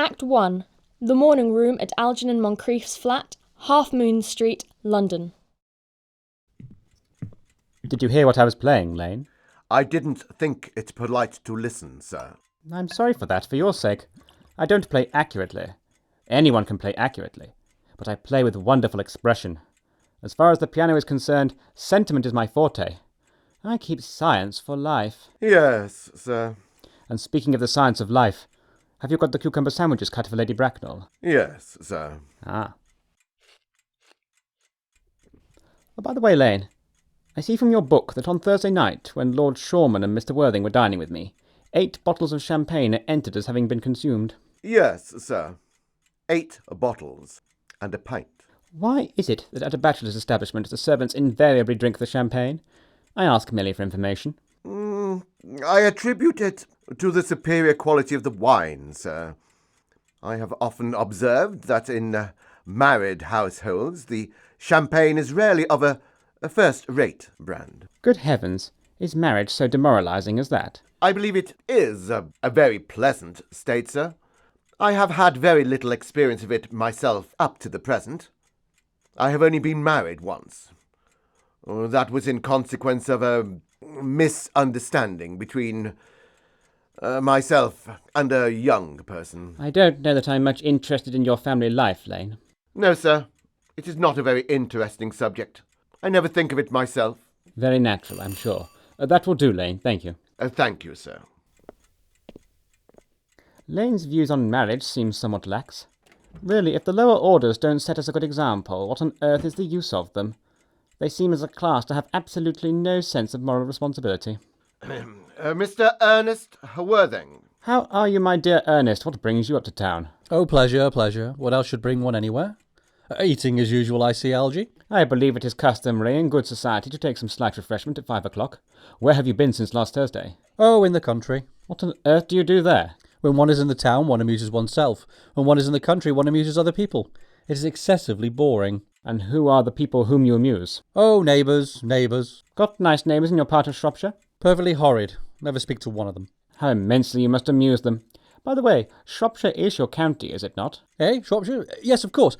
Act 1. The Morning Room at Algernon Moncrieff's flat, Half Moon Street, London. Did you hear what I was playing, Lane? I didn't think it polite to listen, sir. I'm sorry for that, for your sake. I don't play accurately. Anyone can play accurately. But I play with wonderful expression. As far as the piano is concerned, sentiment is my forte. I keep science for life. Yes, sir. And speaking of the science of life, have you got the cucumber sandwiches cut for Lady Bracknell? Yes, sir. Ah. Oh, by the way, Lane, I see from your book that on Thursday night, when Lord Shorman and Mr. Worthing were dining with me, 8 bottles of champagne are entered as having been consumed. Yes, sir. 8 bottles and a pint. Why is it that at a bachelor's establishment the servants invariably drink the champagne? I ask merely for information. I attribute it to the superior quality of the wine, sir. I have often observed that in married households the champagne is rarely of a first-rate brand. Good heavens, is marriage so demoralizing as that? I believe it is a very pleasant state, sir. I have had very little experience of it myself up to the present. I have only been married once. That was in consequence of a misunderstanding between myself and a young person. I don't know that I'm much interested in your family life, Lane. No, sir. It is not a very interesting subject. I never think of it myself. Very natural, I'm sure. That will do, Lane. Thank you. Thank you, sir. Lane's views on marriage seem somewhat lax. Really, if the lower orders don't set us a good example, what on earth is the use of them? They seem as a class to have absolutely no sense of moral responsibility. Mr. Ernest Worthing. How are you, my dear Ernest? What brings you up to town? Oh, pleasure, pleasure. What else should bring one anywhere? Eating as usual, I see, Algy. I believe it is customary in good society to take some slight refreshment at 5 o'clock. Where have you been since last Thursday? Oh, in the country. What on earth do you do there? When one is in the town, one amuses oneself. When one is in the country, one amuses other people. It is excessively boring. And who are the people whom you amuse? Oh, neighbours. Got nice neighbours in your part of Shropshire? Perfectly horrid. Never speak to one of them. How immensely you must amuse them. By the way, Shropshire is your county, is it not? Eh, Shropshire? Yes, of course.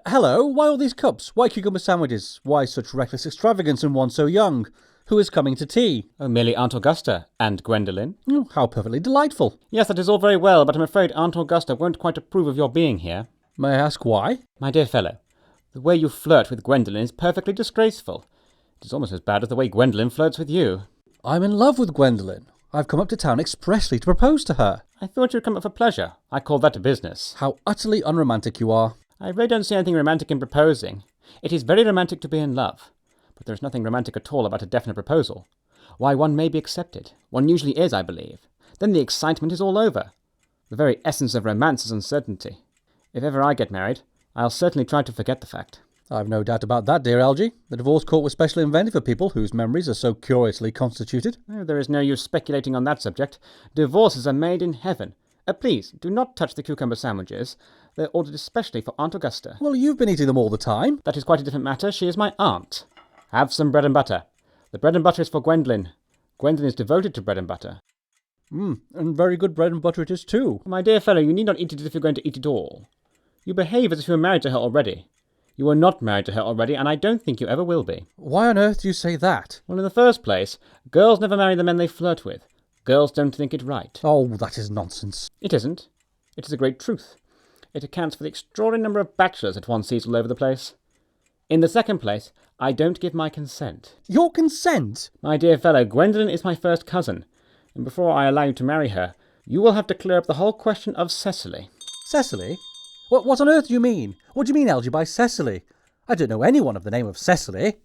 Hello, why all these cups? Why cucumber sandwiches? Why such reckless extravagance in one so young? Who is coming to tea? Oh, merely Aunt Augusta and Gwendolyn. Oh, how perfectly delightful. Yes, that is all very well, but I'm afraid Aunt Augusta won't quite approve of your being here. May I ask why? My dear fellow, the way you flirt with Gwendolyn is perfectly disgraceful. It is almost as bad as the way Gwendolyn flirts with you. I'm in love with Gwendolyn. I've come up to town expressly to propose to her. I thought you'd come up for pleasure. I call that a business. How utterly unromantic you are. I really don't see anything romantic in proposing. It is very romantic to be in love. But there's nothing romantic at all about a definite proposal. Why, one may be accepted. One usually is, I believe. Then the excitement is all over. The very essence of romance is uncertainty. If ever I get married, I'll certainly try to forget the fact. I've no doubt about that, dear Algy. The divorce court was specially invented for people whose memories are so curiously constituted. Oh, there is no use speculating on that subject. Divorces are made in heaven. Please, do not touch the cucumber sandwiches. They're ordered especially for Aunt Augusta. Well, you've been eating them all the time. That is quite a different matter. She is my aunt. Have some bread and butter. The bread and butter is for Gwendolyn. Gwendolyn is devoted to bread and butter. And very good bread and butter it is too. My dear fellow, you need not eat it as if you're going to eat it all. You behave as if you were married to her already. You are not married to her already, and I don't think you ever will be. Why on earth do you say that? Well, in the first place, girls never marry the men they flirt with. Girls don't think it right. Oh, that is nonsense. It isn't. It is a great truth. It accounts for the extraordinary number of bachelors that one sees all over the place. In the second place, I don't give my consent. Your consent? My dear fellow, Gwendolyn is my first cousin, and before I allow you to marry her, you will have to clear up the whole question of Cecily. Cecily? What on earth do you mean? What do you mean, Algy, by Cecily? I don't know anyone of the name of Cecily.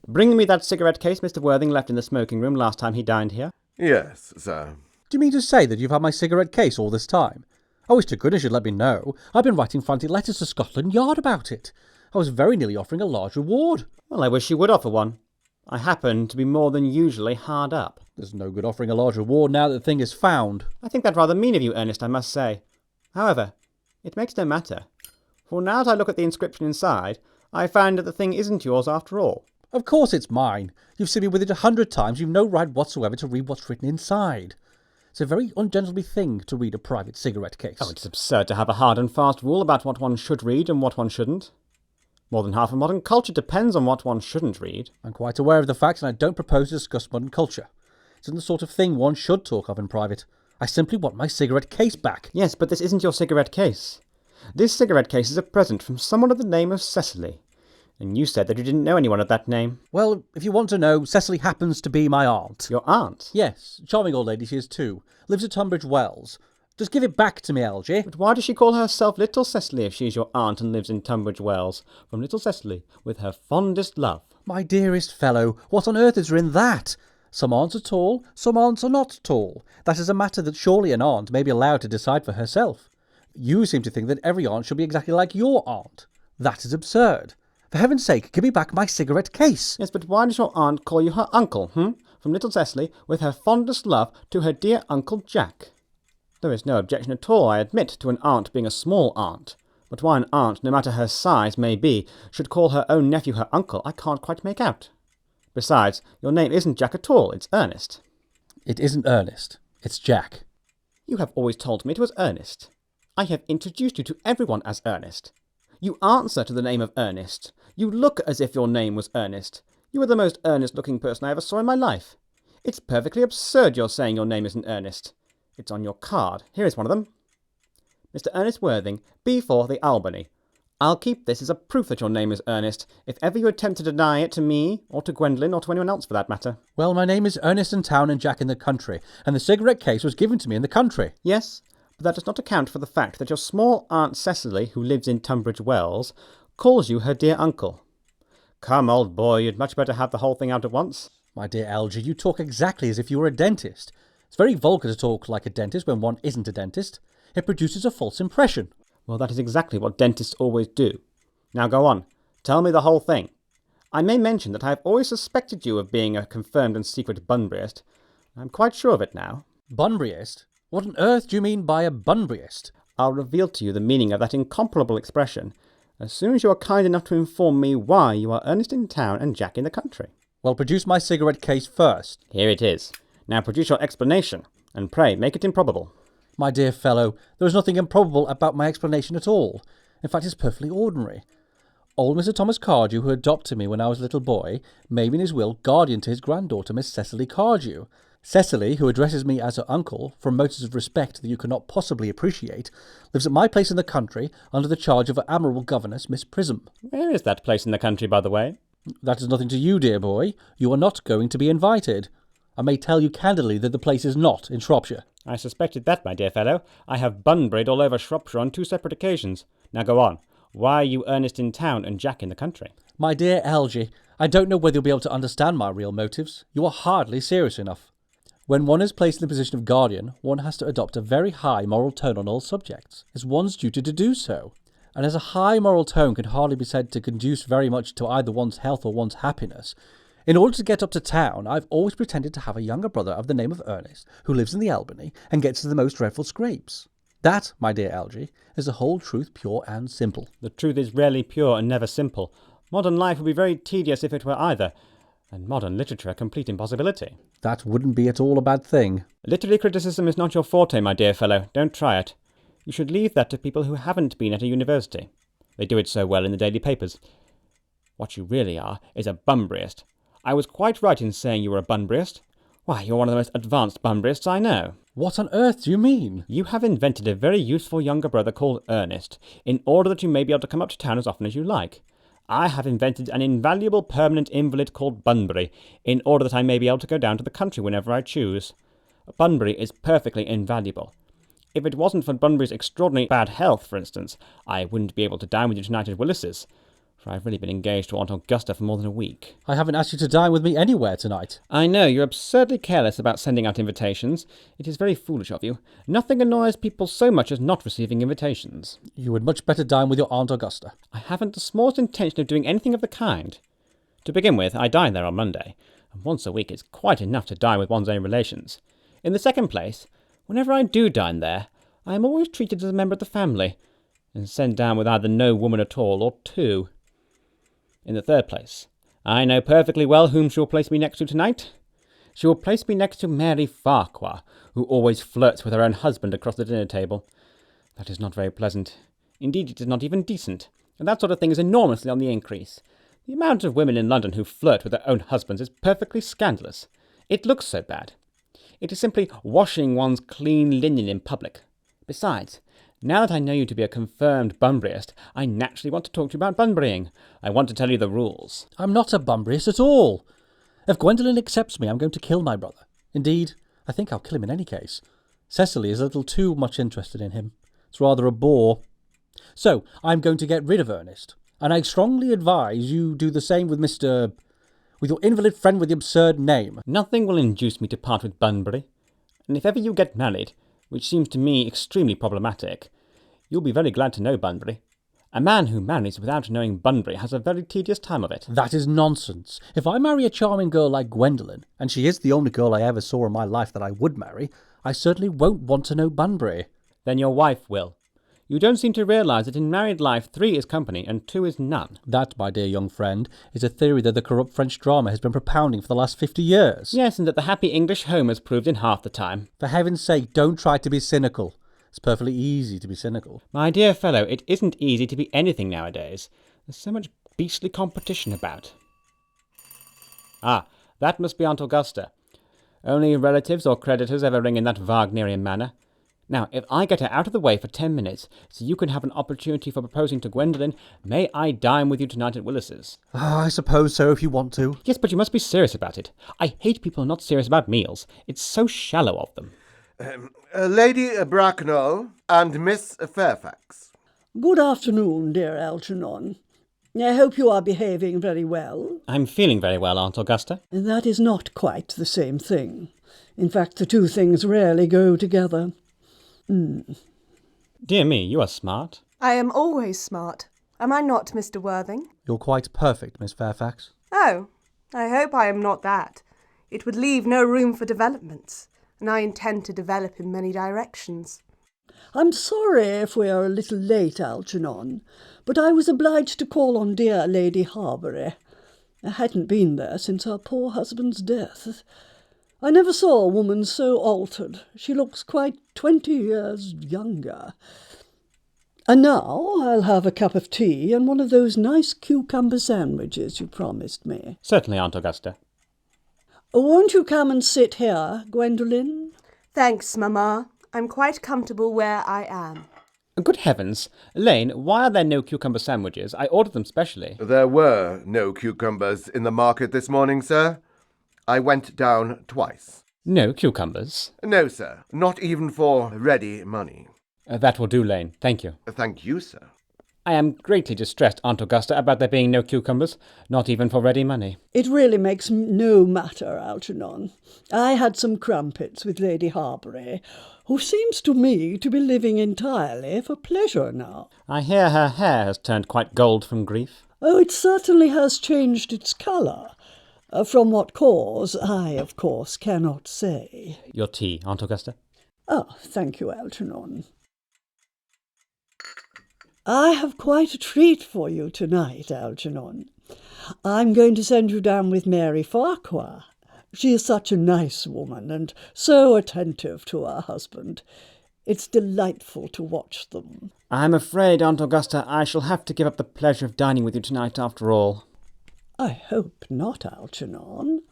Bring me that cigarette case Mr. Worthing left in the smoking room last time he dined here. Yes, sir. Do you mean to say that you've had my cigarette case all this time? I wish to goodness you'd let me know. I've been writing frantic letters to Scotland Yard about it. I was very nearly offering a large reward. Well, I wish you would offer one. I happen to be more than usually hard up. There's no good offering a large reward now that the thing is found. I think that rather mean of you, Ernest, I must say. However, it makes no matter. For now that I look at the inscription inside, I find that the thing isn't yours after all. Of course it's mine. You've seen me with it 100 times. You've no right whatsoever to read what's written inside. It's a very ungentlemanly thing to read a private cigarette case. Oh, it's absurd to have a hard and fast rule about what one should read and what one shouldn't. More than half of modern culture depends on what one shouldn't read. I'm quite aware of the facts, and I don't propose to discuss modern culture. It isn't the sort of thing one should talk of in private. I simply want my cigarette case back. Yes, but this isn't your cigarette case. This cigarette case is a present from someone of the name of Cecily. And you said that you didn't know anyone of that name. Well, if you want to know, Cecily happens to be my aunt. Your aunt? Yes, charming old lady she is too. Lives at Tunbridge Wells. Just give it back to me, Algy. But why does she call herself Little Cecily if she's your aunt and lives in Tunbridge Wells? From Little Cecily, with her fondest love. My dearest fellow, what on earth is there in that? Some aunts are tall, some aunts are not tall. That is a matter that surely an aunt may be allowed to decide for herself. You seem to think that every aunt should be exactly like your aunt. That is absurd. For heaven's sake, give me back my cigarette case. Yes, but why does your aunt call you her uncle, From Little Cecily, with her fondest love, to her dear Uncle Jack. There is no objection at all, I admit, to an aunt being a small aunt. But why an aunt, no matter her size may be, should call her own nephew her uncle, I can't quite make out. Besides, your name isn't Jack at all, it's Ernest. It isn't Ernest. It's Jack. You have always told me it was Ernest. I have introduced you to everyone as Ernest. You answer to the name of Ernest. You look as if your name was Ernest. You are the most earnest-looking person I ever saw in my life. It's perfectly absurd your saying your name isn't Ernest. It's on your card. Here is one of them. Mr. Ernest Worthing, B4, the Albany. I'll keep this as a proof that your name is Ernest, if ever you attempt to deny it to me, or to Gwendolyn, or to anyone else for that matter. Well, my name is Ernest in town and Jack in the country, and the cigarette case was given to me in the country. Yes, but that does not account for the fact that your small Aunt Cecily, who lives in Tunbridge Wells, calls you her dear uncle. Come, old boy, you'd much better have the whole thing out at once. My dear Algy, you talk exactly as if you were a dentist. It's very vulgar to talk like a dentist when one isn't a dentist. It produces a false impression. Well, that is exactly what dentists always do. Now go on. Tell me the whole thing. I may mention that I have always suspected you of being a confirmed and secret Bunburyist. I'm quite sure of it now. Bunburyist? What on earth do you mean by a Bunburyist? I'll reveal to you the meaning of that incomparable expression as soon as you are kind enough to inform me why you are Ernest in town and Jack in the country. Well, produce my cigarette case first. Here it is. Now produce your explanation, and pray make it improbable. My dear fellow, there is nothing improbable about my explanation at all. In fact, it's perfectly ordinary. Old Mr. Thomas Cardew, who adopted me when I was a little boy, made me in his will guardian to his granddaughter, Miss Cecily Cardew. Cecily, who addresses me as her uncle, from motives of respect that you cannot possibly appreciate, lives at my place in the country under the charge of her admirable governess, Miss Prism. Where is that place in the country, by the way? That is nothing to you, dear boy. You are not going to be invited. I may tell you candidly that the place is not in Shropshire. I suspected that, my dear fellow. I have Bunburied all over Shropshire on 2 separate occasions. Now go on. Why are you Ernest in town and Jack in the country? My dear Algy, I don't know whether you'll be able to understand my real motives. You are hardly serious enough. When one is placed in the position of guardian, one has to adopt a very high moral tone on all subjects. It's one's duty to do so. And as a high moral tone can hardly be said to conduce very much to either one's health or one's happiness, in order to get up to town, I've always pretended to have a younger brother of the name of Ernest, who lives in the Albany, and gets to the most dreadful scrapes. That, my dear Algy, is the whole truth, pure and simple. The truth is rarely pure and never simple. Modern life would be very tedious if it were either, and modern literature a complete impossibility. That wouldn't be at all a bad thing. Literary criticism is not your forte, my dear fellow. Don't try it. You should leave that to people who haven't been at a university. They do it so well in the daily papers. What you really are is a Bunburyist. I was quite right in saying you were a Bunburyist. Why, you're one of the most advanced Bunburyists I know. What on earth do you mean? You have invented a very useful younger brother called Ernest, in order that you may be able to come up to town as often as you like. I have invented an invaluable permanent invalid called Bunbury, in order that I may be able to go down to the country whenever I choose. Bunbury is perfectly invaluable. If it wasn't for Bunbury's extraordinary bad health, for instance, I wouldn't be able to dine with you tonight at Willis's, for I've really been engaged to Aunt Augusta for more than a week. I haven't asked you to dine with me anywhere tonight. I know, you're absurdly careless about sending out invitations. It is very foolish of you. Nothing annoys people so much as not receiving invitations. You would much better dine with your Aunt Augusta. I haven't the smallest intention of doing anything of the kind. To begin with, I dine there on Monday, and once a week is quite enough to dine with one's own relations. In the second place, whenever I do dine there, I am always treated as a member of the family, and sent down with either no woman at all or 2. In the third place, I know perfectly well whom she'll place me next to tonight. She will place me next to Maree Farquhar, who always flirts with her own husband across the dinner table. That is not very pleasant. Indeed, it is not even decent, and that sort of thing is enormously on the increase. The amount of women in London who flirt with their own husbands is perfectly scandalous. It looks so bad. It is simply washing one's clean linen in public. Besides, now that I know you to be a confirmed Bunburyist, I naturally want to talk to you about Bunburying. I want to tell you the rules. I'm not a Bunburyist at all. If Gwendolyn accepts me, I'm going to kill my brother. Indeed, I think I'll kill him in any case. Cecily is a little too much interested in him. It's rather a bore. So, I'm going to get rid of Ernest, and I strongly advise you do the same with with your invalid friend with the absurd name. Nothing will induce me to part with Bunbury, and if ever you get married, which seems to me extremely problematic, you'll be very glad to know Bunbury. A man who marries without knowing Bunbury has a very tedious time of it. That is nonsense. If I marry a charming girl like Gwendolyn, and she is the only girl I ever saw in my life that I would marry, I certainly won't want to know Bunbury. Then your wife will. You don't seem to realise that in married life 3 is company and 2 is none. That, my dear young friend, is a theory that the corrupt French drama has been propounding for the last 50 years. Yes, and that the happy English home has proved in half the time. For heaven's sake, don't try to be cynical. It's perfectly easy to be cynical. My dear fellow, it isn't easy to be anything nowadays. There's so much beastly competition about. Ah, that must be Aunt Augusta. Only relatives or creditors ever ring in that Wagnerian manner. Now, if I get her out of the way for 10 minutes, so you can have an opportunity for proposing to Gwendolyn, may I dine with you tonight at Willis's? I suppose so, if you want to. Yes, but you must be serious about it. I hate people who are not serious about meals. It's so shallow of them. Lady Bracknell and Miss Fairfax. Good afternoon, dear Algernon. I hope you are behaving very well. I'm feeling very well, Aunt Augusta. That is not quite the same thing. In fact, the two things rarely go together. Dear me, you are smart. I am always smart. Am I not, Mr. Worthing? You're quite perfect, Miss Fairfax. Oh, I hope I am not that. It would leave no room for developments, and I intend to develop in many directions. I'm sorry if we are a little late, Algernon, but I was obliged to call on dear Lady Harbury. I hadn't been there since her poor husband's death. I never saw a woman so altered. She looks quite 20 years younger. And now I'll have a cup of tea and one of those nice cucumber sandwiches you promised me. Certainly, Aunt Augusta. Won't you come and sit here, Gwendolyn? Thanks, Mamma. I'm quite comfortable where I am. Good heavens! Lane, why are there no cucumber sandwiches? I ordered them specially. There were no cucumbers in the market this morning, sir. I went down twice. No cucumbers? No, sir. Not even for ready money. That will do, Lane. Thank you. Thank you, sir. I am greatly distressed, Aunt Augusta, about there being no cucumbers, not even for ready money. It really makes no matter, Algernon. I had some crumpets with Lady Harbury, who seems to me to be living entirely for pleasure now. I hear her hair has turned quite gold from grief. Oh, it certainly has changed its colour. From what cause, I, of course, cannot say. Your tea, Aunt Augusta. Oh, thank you, Algernon. I have quite a treat for you tonight, Algernon. I'm going to send you down with Maree Farquhar. She is such a nice woman and so attentive to her husband. It's delightful to watch them. I'm afraid, Aunt Augusta, I shall have to give up the pleasure of dining with you tonight after all. I hope not, Algernon.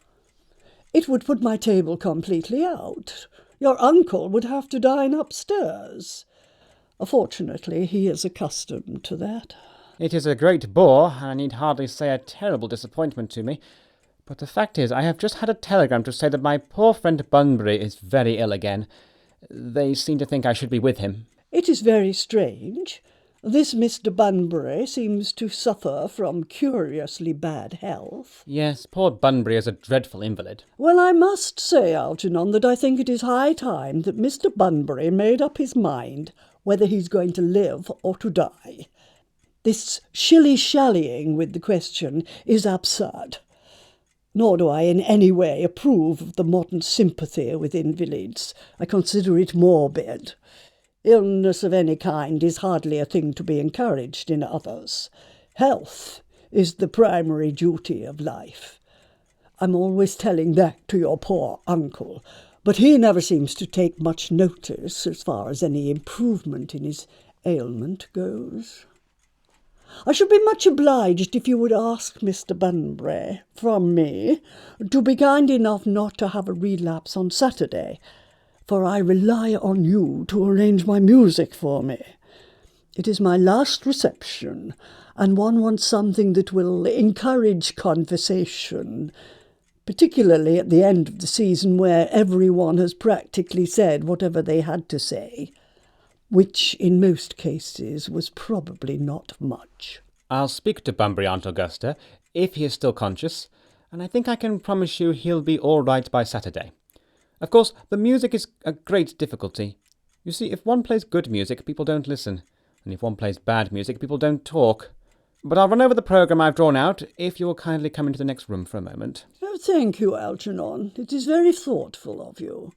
It would put my table completely out. Your uncle would have to dine upstairs. Fortunately, he is accustomed to that. It is a great bore, and I need hardly say a terrible disappointment to me. But the fact is, I have just had a telegram to say that my poor friend Bunbury is very ill again. They seem to think I should be with him. It is very strange. This Mr. Bunbury seems to suffer from curiously bad health. Yes, poor Bunbury is a dreadful invalid. Well, I must say, Algernon, that I think it is high time that Mr. Bunbury made up his mind whether he's going to live or to die. This shilly-shallying with the question is absurd. Nor do I in any way approve of the modern sympathy with invalids. I consider it morbid. Illness of any kind is hardly a thing to be encouraged in others. Health is the primary duty of life. I'm always telling that to your poor uncle, but he never seems to take much notice as far as any improvement in his ailment goes. I should be much obliged if you would ask Mr. Bunbury, from me, to be kind enough not to have a relapse on Saturday, for I rely on you to arrange my music for me. It is my last reception, and one wants something that will encourage conversation, particularly at the end of the season where everyone has practically said whatever they had to say, which in most cases was probably not much. I'll speak to Bunbury, Aunt Augusta, if he is still conscious, and I think I can promise you he'll be all right by Saturday. Of course, the music is a great difficulty. You see, if one plays good music, people don't listen, and if one plays bad music, people don't talk. But I'll run over the programme I've drawn out, if you will kindly come into the next room for a moment. Oh, thank you, Algernon. It is very thoughtful of you.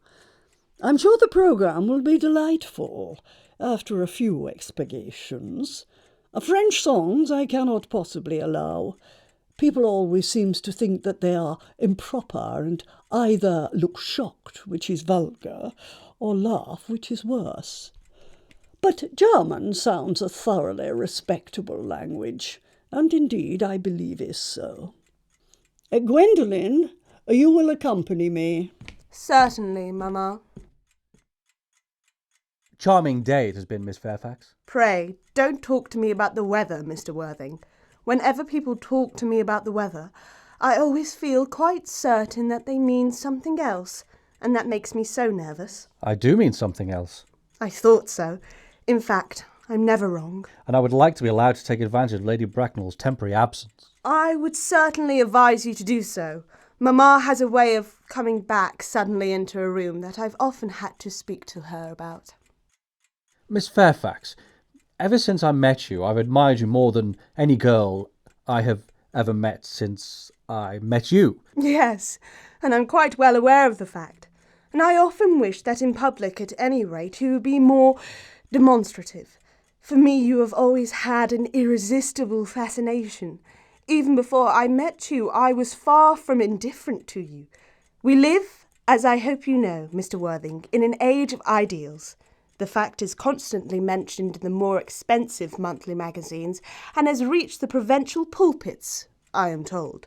I'm sure the programme will be delightful, after a few expurgations. French songs I cannot possibly allow. People always seems to think that they are improper and either look shocked, which is vulgar, or laugh, which is worse. But German sounds a thoroughly respectable language, and indeed I believe is so. Gwendolyn, you will accompany me. Certainly, Mamma. Charming day it has been, Miss Fairfax. Pray, don't talk to me about the weather, Mr. Worthing. Whenever people talk to me about the weather, I always feel quite certain that they mean something else, and that makes me so nervous. I do mean something else. I thought so. In fact, I'm never wrong. And I would like to be allowed to take advantage of Lady Bracknell's temporary absence. I would certainly advise you to do so. Mamma has a way of coming back suddenly into a room that I've often had to speak to her about. Miss Fairfax, ever since I met you, I've admired you more than any girl I have ever met since I met you. Yes, and I'm quite well aware of the fact. And I often wish that in public, at any rate, you would be more demonstrative. For me, you have always had an irresistible fascination. Even before I met you, I was far from indifferent to you. We live, as I hope you know, Mr. Worthing, in an age of ideals. The fact is constantly mentioned in the more expensive monthly magazines and has reached the provincial pulpits, I am told.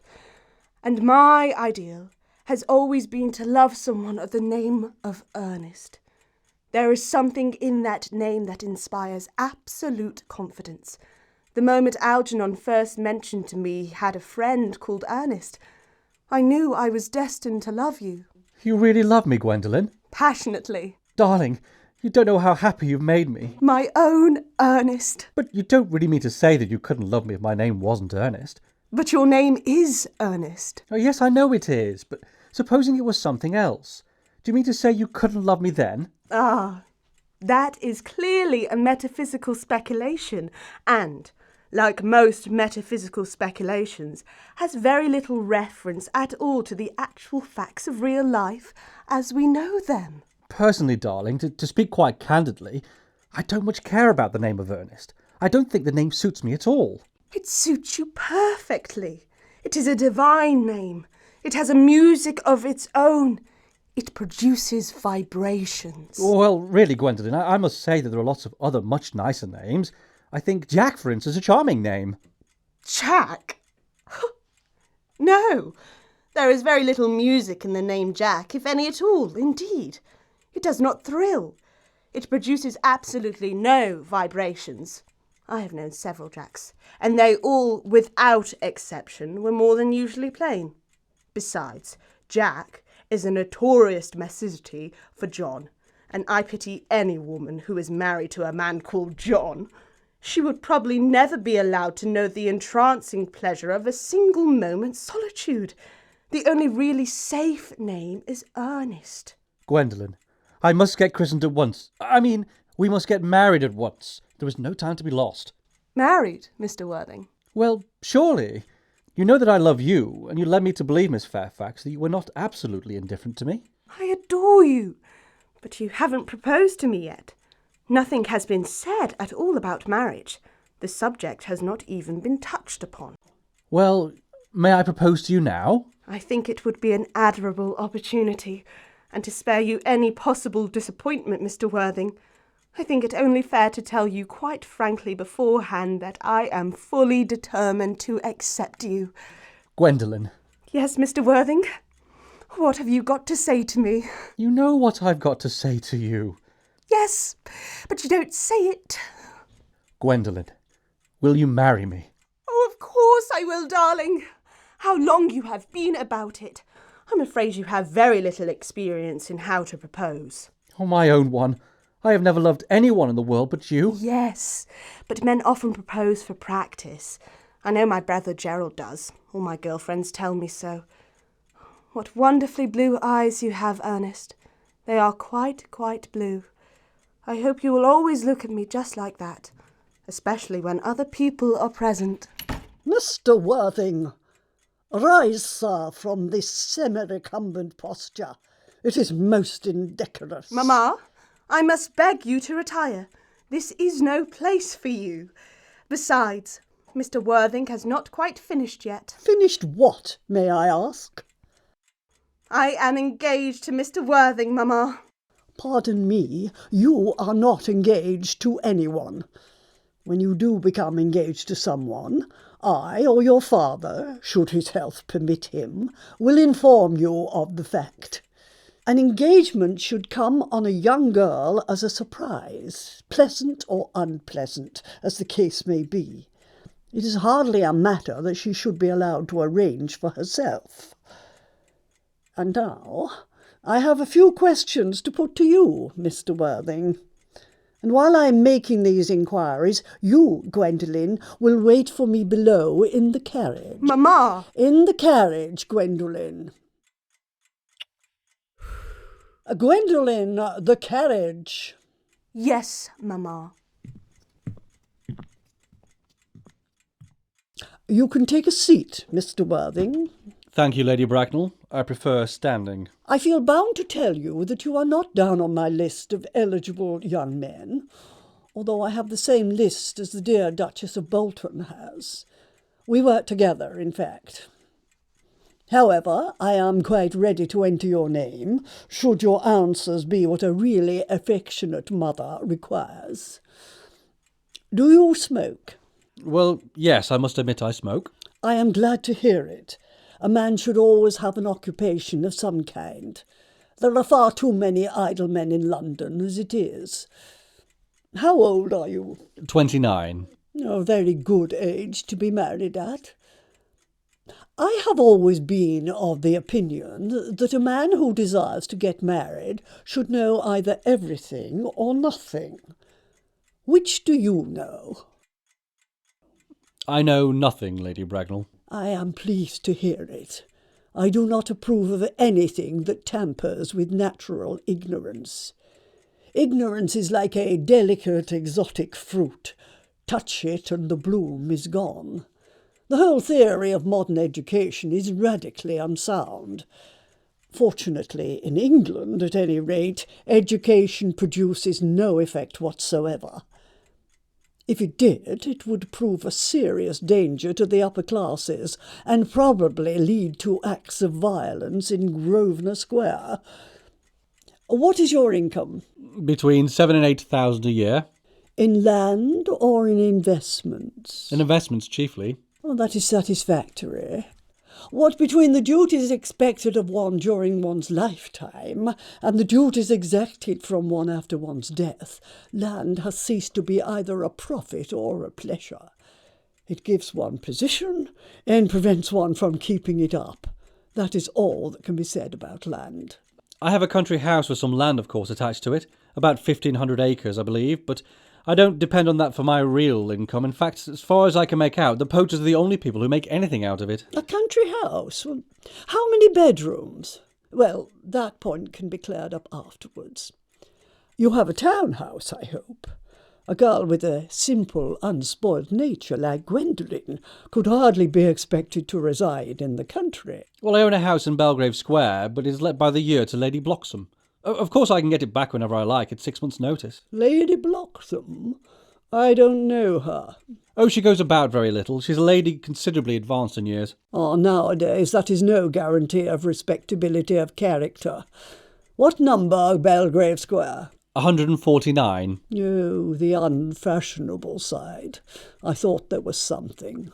And my ideal has always been to love someone of the name of Ernest. There is something in that name that inspires absolute confidence. The moment Algernon first mentioned to me he had a friend called Ernest, I knew I was destined to love you. You really love me, Gwendolyn? Passionately. Darling, you don't know how happy you've made me. My own Ernest. But you don't really mean to say that you couldn't love me if my name wasn't Ernest. But your name is Ernest. Oh, yes, I know it is, but supposing it was something else. Do you mean to say you couldn't love me then? Ah, that is clearly a metaphysical speculation, and, like most metaphysical speculations, has very little reference at all to the actual facts of real life as we know them. Personally, darling, to speak quite candidly, I don't much care about the name of Ernest. I don't think the name suits me at all. It suits you perfectly. It is a divine name. It has a music of its own. It produces vibrations. Well, really, Gwendolyn, I must say that there are lots of other much nicer names. I think Jack, for instance, is a charming name. Jack? No, there is very little music in the name Jack, if any at all, indeed. It does not thrill. It produces absolutely no vibrations. I have known several Jacks, and they all, without exception, were more than usually plain. Besides, Jack is a notorious messagery for John, and I pity any woman who is married to a man called John. She would probably never be allowed to know the entrancing pleasure of a single moment's solitude. The only really safe name is Ernest. Gwendolyn, I must get christened at once. I mean, we must get married at once. There is no time to be lost. Married, Mr. Worthing? Well, surely. You know that I love you, and you led me to believe, Miss Fairfax, that you were not absolutely indifferent to me. I adore you, but you haven't proposed to me yet. Nothing has been said at all about marriage. The subject has not even been touched upon. Well, may I propose to you now? I think it would be an admirable opportunity, and to spare you any possible disappointment, Mr. Worthing, I think it only fair to tell you quite frankly beforehand that I am fully determined to accept you. Gwendolyn. Yes, Mr. Worthing? What have you got to say to me? You know what I've got to say to you. Yes, but you don't say it. Gwendolyn, will you marry me? Oh, of course I will, darling. How long you have been about it. I'm afraid you have very little experience in how to propose. Oh, my own one. I have never loved anyone in the world but you. Yes, but men often propose for practice. I know my brother Gerald does. All my girlfriends tell me so. What wonderfully blue eyes you have, Ernest. They are quite, quite blue. I hope you will always look at me just like that, especially when other people are present. Mr. Worthing, rise, sir, from this semi-recumbent posture. It is most indecorous. Mamma, I must beg you to retire. This is no place for you. Besides, Mr. Worthing has not quite finished yet. Finished what, may I ask? I am engaged to Mr. Worthing, Mamma. Pardon me, you are not engaged to anyone. When you do become engaged to someone, I or your father, should his health permit him, will inform you of the fact. An engagement should come on a young girl as a surprise, pleasant or unpleasant, as the case may be. It is hardly a matter that she should be allowed to arrange for herself. And now I have a few questions to put to you, Mr. Worthing. And while I am making these inquiries, you, Gwendolyn, will wait for me below in the carriage. Mamma! In the carriage, Gwendolyn. Gwendolyn, the carriage. Yes, Mamma. You can take a seat, Mr. Worthing. Thank you, Lady Bracknell. I prefer standing. I feel bound to tell you that you are not down on my list of eligible young men, although I have the same list as the dear Duchess of Bolton has. We work together, in fact. However, I am quite ready to enter your name, should your answers be what a really affectionate mother requires. Do you smoke? Well, yes, I must admit I smoke. I am glad to hear it. A man should always have an occupation of some kind. There are far too many idle men in London as it is. How old are you? 29. A very good age to be married at. I have always been of the opinion that a man who desires to get married should know either everything or nothing. Which do you know? I know nothing, Lady Bracknell. I am pleased to hear it. I do not approve of anything that tampers with natural ignorance. Ignorance is like a delicate exotic fruit. Touch it and the bloom is gone. The whole theory of modern education is radically unsound. Fortunately, in England, at any rate, education produces no effect whatsoever. If it did, it would prove a serious danger to the upper classes, and probably lead to acts of violence in Grosvenor Square. What is your income? Between 7,000 and 8,000 a year. In land or in investments? In investments, chiefly. Oh, that is satisfactory. What between the duties expected of one during one's lifetime and the duties exacted from one after one's death, land has ceased to be either a profit or a pleasure. It gives one position and prevents one from keeping it up. That is all that can be said about land. I have a country house with some land, of course, attached to it. About 1,500 acres, I believe, but I don't depend on that for my real income. In fact, as far as I can make out, the poachers are the only people who make anything out of it. A country house? Well, how many bedrooms? Well, that point can be cleared up afterwards. You have a townhouse, I hope. A girl with a simple, unspoiled nature like Gwendolyn could hardly be expected to reside in the country. Well, I own a house in Belgrave Square, but it is let by the year to Lady Bloxham. Of course I can get it back whenever I like, at 6 months' notice. Lady Bloxham? I don't know her. Oh, she goes about very little. She's a lady considerably advanced in years. Ah, nowadays that is no guarantee of respectability of character. What number, Belgrave Square? 149. Oh, the unfashionable side. I thought there was something.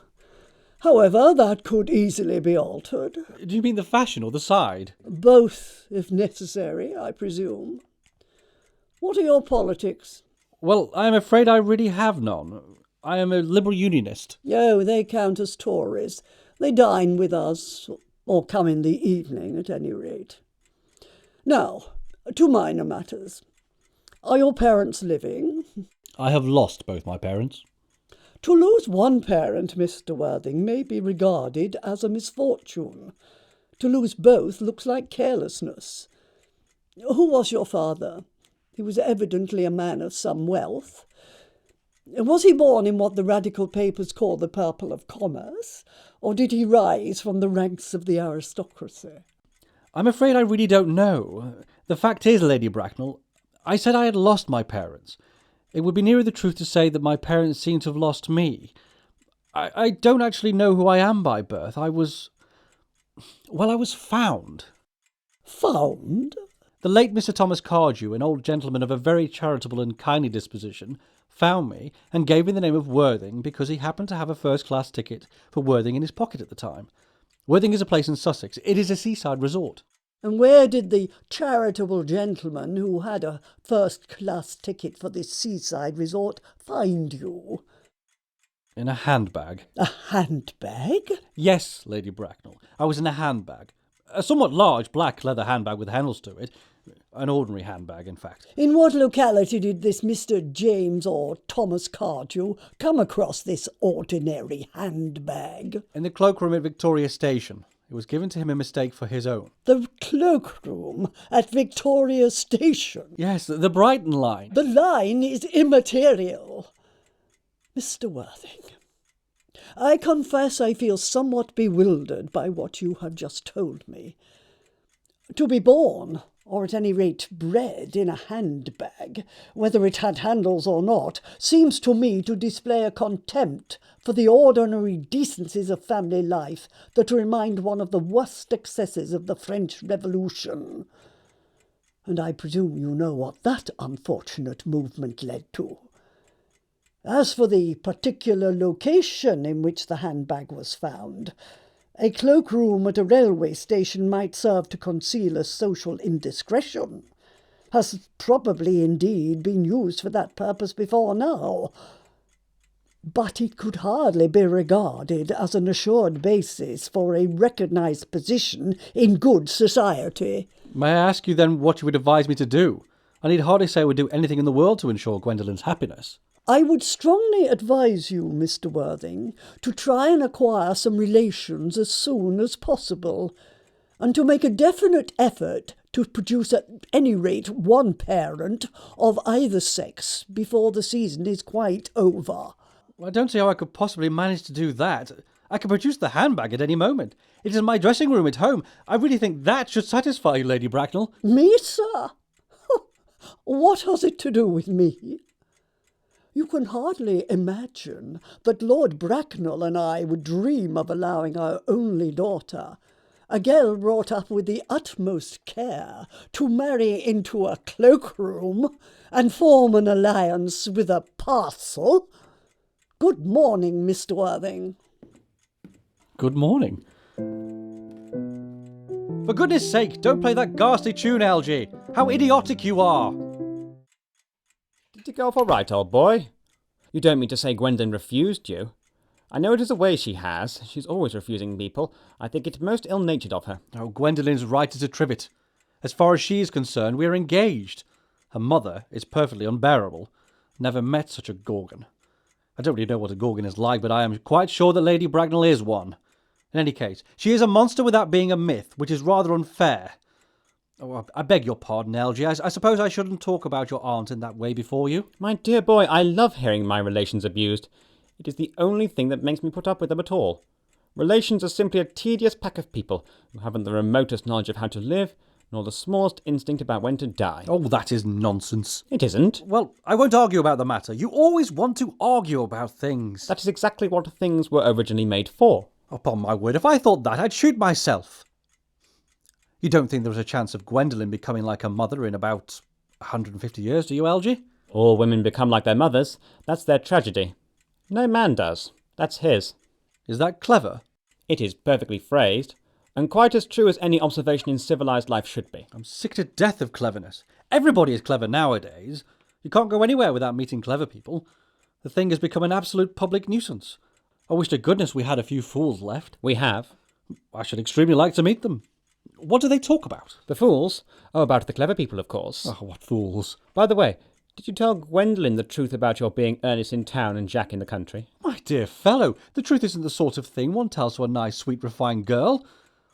However, that could easily be altered. Do you mean the fashion or the side? Both, if necessary, I presume. What are your politics? Well, I am afraid I really have none. I am a Liberal Unionist. Oh, they count as Tories. They dine with us, or come in the evening at any rate. Now, to minor matters. Are your parents living? I have lost both my parents. To lose one parent, Mr. Worthing, may be regarded as a misfortune. To lose both looks like carelessness. Who was your father? He was evidently a man of some wealth. Was he born in what the radical papers call the purple of commerce, or did he rise from the ranks of the aristocracy? I'm afraid I really don't know. The fact is, Lady Bracknell, I said I had lost my parents. It would be nearer the truth to say that my parents seem to have lost me. I don't actually know who I am by birth. I was found. Found? The late Mr. Thomas Cardew, an old gentleman of a very charitable and kindly disposition, found me and gave me the name of Worthing because he happened to have a first-class ticket for Worthing in his pocket at the time. Worthing is a place in Sussex. It is a seaside resort. And where did the charitable gentleman who had a first-class ticket for this seaside resort find you? In a handbag. A handbag? Yes, Lady Bracknell. I was in a handbag. A somewhat large black leather handbag with handles to it. An ordinary handbag, in fact. In what locality did this Mr. James or Thomas Cardew come across this ordinary handbag? In the cloakroom at Victoria Station. It was given to him in mistake for his own. The cloakroom at Victoria Station? Yes, the Brighton line. The line is immaterial. Mr. Worthing, I confess I feel somewhat bewildered by what you have just told me. To be born, or at any rate bred, in a handbag, whether it had handles or not, seems to me to display a contempt for the ordinary decencies of family life that remind one of the worst excesses of the French Revolution. And I presume you know what that unfortunate movement led to. As for the particular location in which the handbag was found, a cloakroom at a railway station might serve to conceal a social indiscretion. Has probably indeed been used for that purpose before now. But it could hardly be regarded as an assured basis for a recognised position in good society. May I ask you then what you would advise me to do? I need hardly say I would do anything in the world to ensure Gwendolyn's happiness. I would strongly advise you, Mr. Worthing, to try and acquire some relations as soon as possible, and to make a definite effort to produce at any rate one parent of either sex before the season is quite over. I don't see how I could possibly manage to do that. I can produce the handbag at any moment. It is in my dressing room at home. I really think that should satisfy you, Lady Bracknell. Me, sir? What has it to do with me? You can hardly imagine that Lord Bracknell and I would dream of allowing our only daughter, a girl brought up with the utmost care, to marry into a cloakroom and form an alliance with a parcel. Good morning, Mr. Worthing. Good morning. For goodness sake, don't play that ghastly tune, Algy. How idiotic you are. Did you go off all right, old boy? You don't mean to say Gwendolyn refused you? I know it is a way she has. She's always refusing people. I think it most ill-natured of her. Oh, Gwendolyn's right as a trivet. As far as she is concerned, we are engaged. Her mother is perfectly unbearable. Never met such a gorgon. I don't really know what a gorgon is like, but I am quite sure that Lady Bracknell is one. In any case, she is a monster without being a myth, which is rather unfair. Oh, I beg your pardon, Algy. I suppose I shouldn't talk about your aunt in that way before you. My dear boy, I love hearing my relations abused. It is the only thing that makes me put up with them at all. Relations are simply a tedious pack of people who haven't the remotest knowledge of how to live, nor the smallest instinct about when to die. Oh, that is nonsense. It isn't. Well, I won't argue about the matter. You always want to argue about things. That is exactly what things were originally made for. Upon my word, if I thought that, I'd shoot myself. You don't think there was a chance of Gwendolyn becoming like her mother in about 150 years, do you, Algy? All women become like their mothers. That's their tragedy. No man does. That's his. Is that clever? It is perfectly phrased, and quite as true as any observation in civilised life should be. I'm sick to death of cleverness. Everybody is clever nowadays. You can't go anywhere without meeting clever people. The thing has become an absolute public nuisance. I wish to goodness we had a few fools left. We have. I should extremely like to meet them. What do they talk about? The fools? Oh, about the clever people, of course. Oh, what fools. By the way, did you tell Gwendolyn the truth about your being Ernest in town and Jack in the country? My dear fellow, the truth isn't the sort of thing one tells to a nice, sweet, refined girl.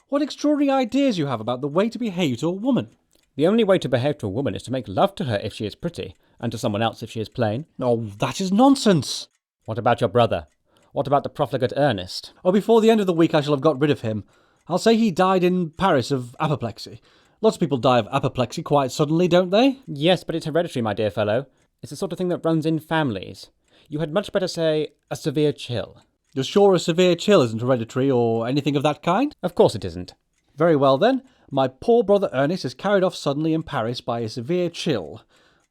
What extraordinary ideas you have about the way to behave to a woman. The only way to behave to a woman is to make love to her if she is pretty, and to someone else if she is plain. Oh, that is nonsense. What about your brother? What about the profligate Ernest? Oh, before the end of the week I shall have got rid of him. I'll say he died in Paris of apoplexy. Lots of people die of apoplexy quite suddenly, don't they? Yes, but it's hereditary, my dear fellow. It's the sort of thing that runs in families. You had much better say a severe chill. You're sure a severe chill isn't hereditary or anything of that kind? Of course it isn't. Very well then. My poor brother Ernest is carried off suddenly in Paris by a severe chill.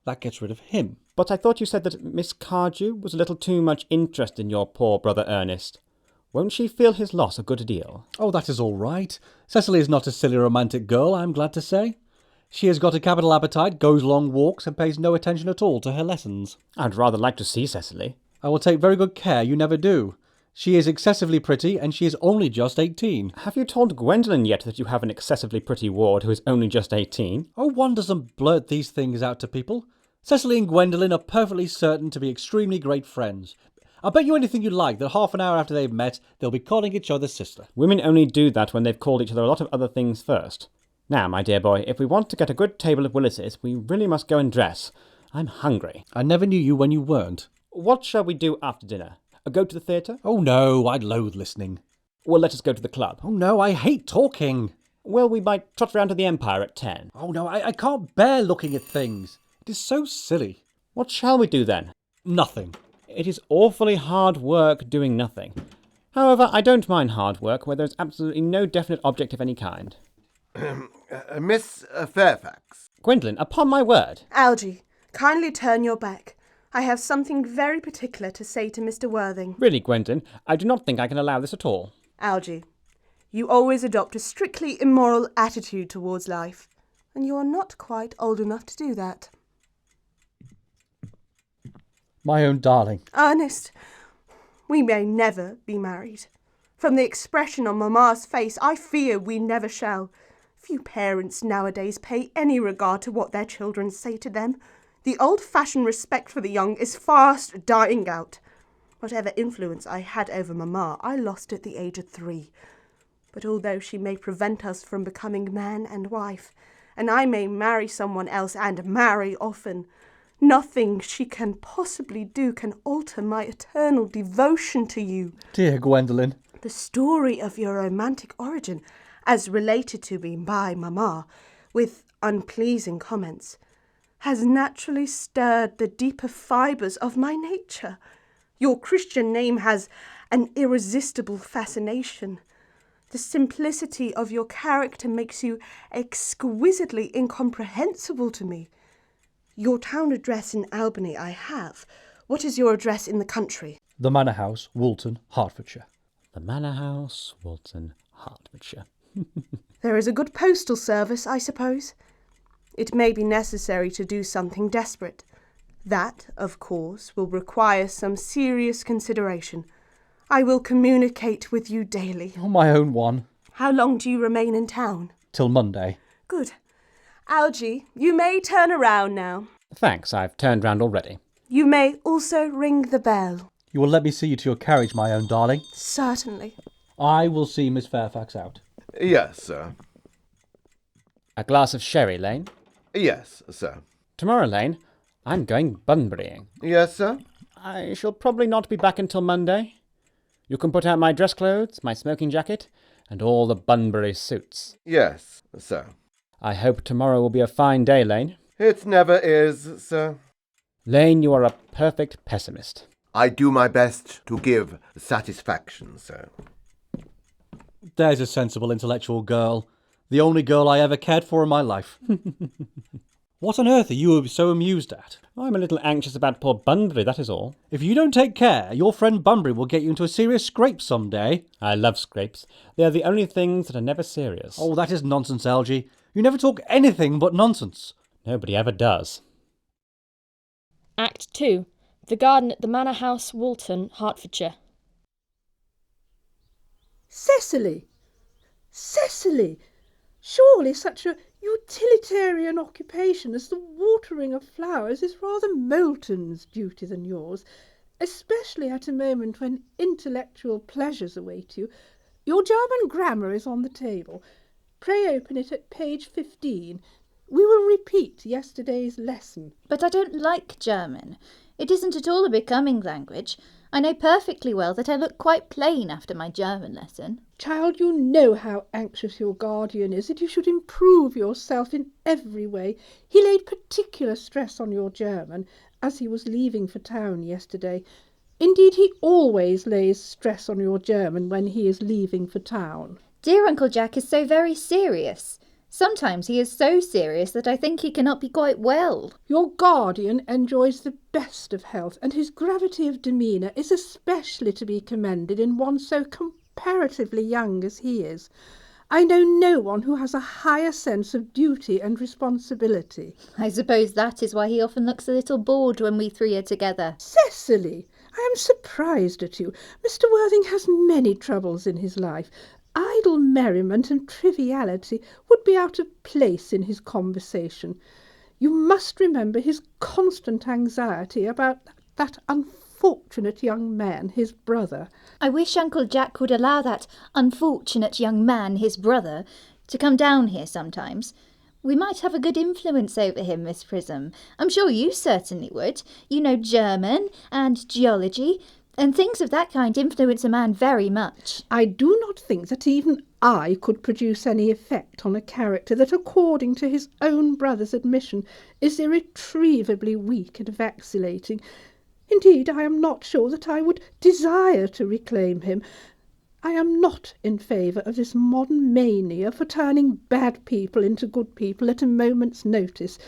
That gets rid of him. But I thought you said that Miss Cardew was a little too much interested in your poor brother Ernest. Won't she feel his loss a good deal? Oh, that is all right. Cecily is not a silly romantic girl, I'm glad to say. She has got a capital appetite, goes long walks, and pays no attention at all to her lessons. I'd rather like to see Cecily. I will take very good care you never do. She is excessively pretty, and she is only just 18. Have you told Gwendolyn yet that you have an excessively pretty ward who is only just 18? Oh, one doesn't blurt these things out to people. Cecily and Gwendolyn are perfectly certain to be extremely great friends. I'll bet you anything you like that half an hour after they've met, they'll be calling each other sister. Women only do that when they've called each other a lot of other things first. Now, my dear boy, if we want to get a good table of Willis's, we really must go and dress. I'm hungry. I never knew you when you weren't. What shall we do after dinner? Go to the theatre? Oh no, I loathe listening. Well, let us go to the club. Oh no, I hate talking. Well, we might trot round to the Empire at 10. Oh no, I can't bear looking at things. It is so silly. What shall we do then? Nothing. It is awfully hard work doing nothing. However, I don't mind hard work where there's absolutely no definite object of any kind. Miss Fairfax. Gwendolyn, upon my word. Algy, kindly turn your back. I have something very particular to say to Mr. Worthing. Really, Gwendolyn, I do not think I can allow this at all. Algy, you always adopt a strictly immoral attitude towards life, and you are not quite old enough to do that. My own darling. Ernest, we may never be married. From the expression on Mamma's face, I fear we never shall. Few parents nowadays pay any regard to what their children say to them. The old-fashioned respect for the young is fast dying out. Whatever influence I had over Mamma, I lost at the age of 3. But although she may prevent us from becoming man and wife, and I may marry someone else and marry often, nothing she can possibly do can alter my eternal devotion to you. Dear Gwendolyn. The story of your romantic origin, as related to me by Mamma, with unpleasing comments, has naturally stirred the deeper fibres of my nature. Your Christian name has an irresistible fascination. The simplicity of your character makes you exquisitely incomprehensible to me. Your town address in Albany I have. What is your address in the country? The Manor House, Woolton, Hertfordshire. The Manor House, Woolton, Hertfordshire. There is a good postal service, I suppose. It may be necessary to do something desperate. That, of course, will require some serious consideration. I will communicate with you daily. Oh, my own one. How long do you remain in town? Till Monday. Good. Algy, you may turn around now. Thanks, I've turned round already. You may also ring the bell. You will let me see you to your carriage, my own darling? Certainly. I will see Miss Fairfax out. Yes, sir. A glass of sherry, Lane? Yes, sir. Tomorrow, Lane, I'm going Bunburying. Yes, sir. I shall probably not be back until Monday. You can put out my dress clothes, my smoking jacket, and all the Bunbury suits. Yes, sir. I hope tomorrow will be a fine day, Lane. It never is, sir. Lane, you are a perfect pessimist. I do my best to give satisfaction, sir. There's a sensible intellectual girl. The only girl I ever cared for in my life. What on earth are you so amused at? I'm a little anxious about poor Bunbury, that is all. If you don't take care, your friend Bunbury will get you into a serious scrape some day. I love scrapes. They are the only things that are never serious. Oh, that is nonsense, Algy. You never talk anything but nonsense. Nobody ever does. Act 2. The garden at the Manor House, Woolton, Hertfordshire. Cecily! Cecily! Surely such a utilitarian occupation as the watering of flowers is rather Moulton's duty than yours, especially at a moment when intellectual pleasures await you. Your German grammar is on the table. Pray open it at page 15. We will repeat yesterday's lesson. But I don't like German. It isn't at all a becoming language. I know perfectly well that I look quite plain after my German lesson. Child, you know how anxious your guardian is that you should improve yourself in every way. He laid particular stress on your German as he was leaving for town yesterday. Indeed, he always lays stress on your German when he is leaving for town. Dear Uncle Jack is so very serious. Sometimes he is so serious that I think he cannot be quite well. Your guardian enjoys the best of health, and his gravity of demeanour is especially to be commended in one so comparatively young as he is. I know no one who has a higher sense of duty and responsibility. I suppose that is why he often looks a little bored when we three are together. Cecily, I am surprised at you. Mr. Worthing has many troubles in his life. Idle merriment and triviality would be out of place in his conversation. You must remember his constant anxiety about that unfortunate young man, his brother. I wish Uncle Jack would allow that unfortunate young man, his brother, to come down here sometimes. We might have a good influence over him, Miss Prism. I'm sure you certainly would. You know German and geology, and things of that kind influence a man very much. I do not think that even I could produce any effect on a character that, according to his own brother's admission, is irretrievably weak and vacillating. Indeed, I am not sure that I would desire to reclaim him. I am not in favour of this modern mania for turning bad people into good people at a moment's notice.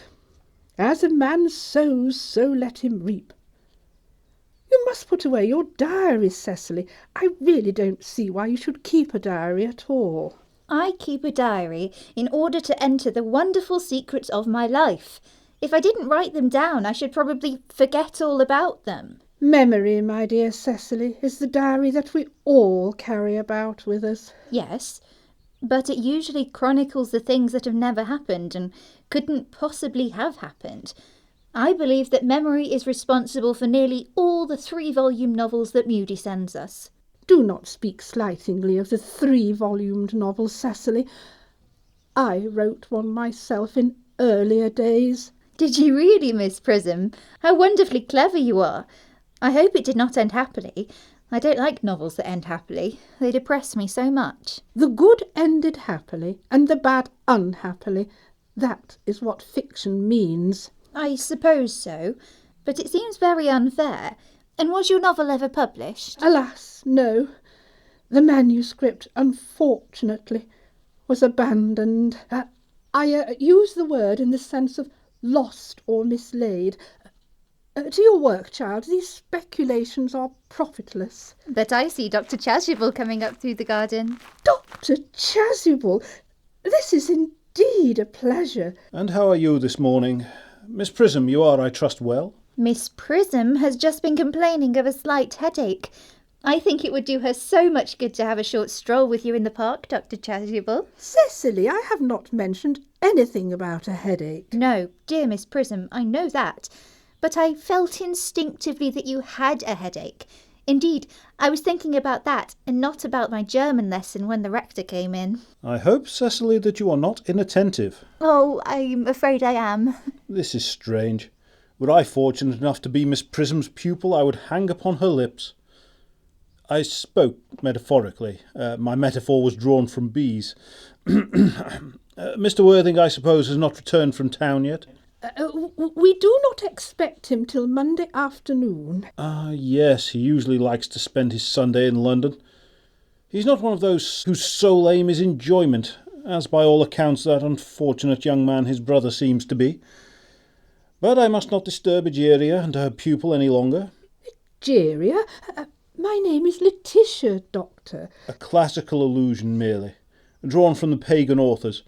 As a man sows, so let him reap. You must put away your diary, Cecily. I really don't see why you should keep a diary at all. I keep a diary in order to enter the wonderful secrets of my life. If I didn't write them down, I should probably forget all about them. Memory, my dear Cecily, is the diary that we all carry about with us. Yes, but it usually chronicles the things that have never happened and couldn't possibly have happened. I believe that memory is responsible for nearly all the 3-volume novels that Mudie sends us. Do not speak slightingly of the 3-volumed novel, Cecily. I wrote one myself in earlier days. Did you really, Miss Prism? How wonderfully clever you are. I hope it did not end happily. I don't like novels that end happily. They depress me so much. The good ended happily, and the bad unhappily. That is what fiction means. I suppose so, but it seems very unfair. And was your novel ever published? Alas, no. The manuscript, unfortunately, was abandoned. I use the word in the sense of lost or mislaid. To your work, child, these speculations are profitless. But I see Dr. Chasuble coming up through the garden. Dr. Chasuble! This is indeed a pleasure. And how are you this morning? Miss Prism, you are, I trust, well? Miss Prism has just been complaining of a slight headache. I think it would do her so much good to have a short stroll with you in the park, Dr. Chasuble. Cecily, I have not mentioned anything about a headache. No, dear Miss Prism, I know that. But I felt instinctively that you had a headache. Indeed, I was thinking about that and not about my German lesson when the rector came in. I hope, Cecily, that you are not inattentive. Oh, I'm afraid I am. This is strange. Were I fortunate enough to be Miss Prism's pupil, I would hang upon her lips. I spoke metaphorically. My metaphor was drawn from bees. Mr. Worthing, I suppose, has not returned from town yet? We do not expect him till Monday afternoon. Ah, yes, he usually likes to spend his Sunday in London. He's not one of those whose sole aim is enjoyment, as by all accounts that unfortunate young man his brother seems to be. But I must not disturb Egeria and her pupil any longer. Egeria? My name is Letitia, Doctor. A classical allusion merely, drawn from the pagan authors.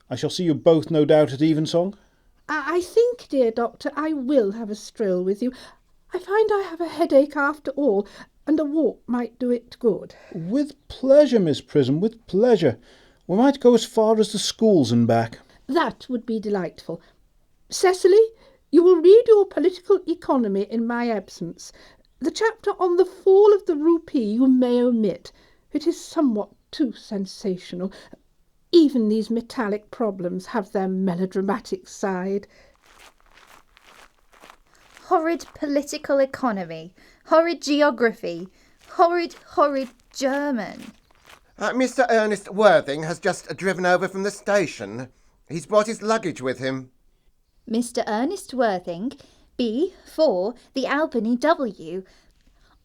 I shall see you both, no doubt, at evensong? I think, dear Doctor, I will have a stroll with you. I find I have a headache after all, and a walk might do it good. With pleasure, Miss Prism, with pleasure. We might go as far as the schools and back. That would be delightful. Cecily, you will read your political economy in my absence. The chapter on the fall of the rupee you may omit. It is somewhat too sensational. Even these metallic problems have their melodramatic side. Horrid political economy, horrid geography, horrid German. Mr. Ernest Worthing has just driven over from the station. He's brought his luggage with him. Mr. Ernest Worthing, B. 4, the Albany W.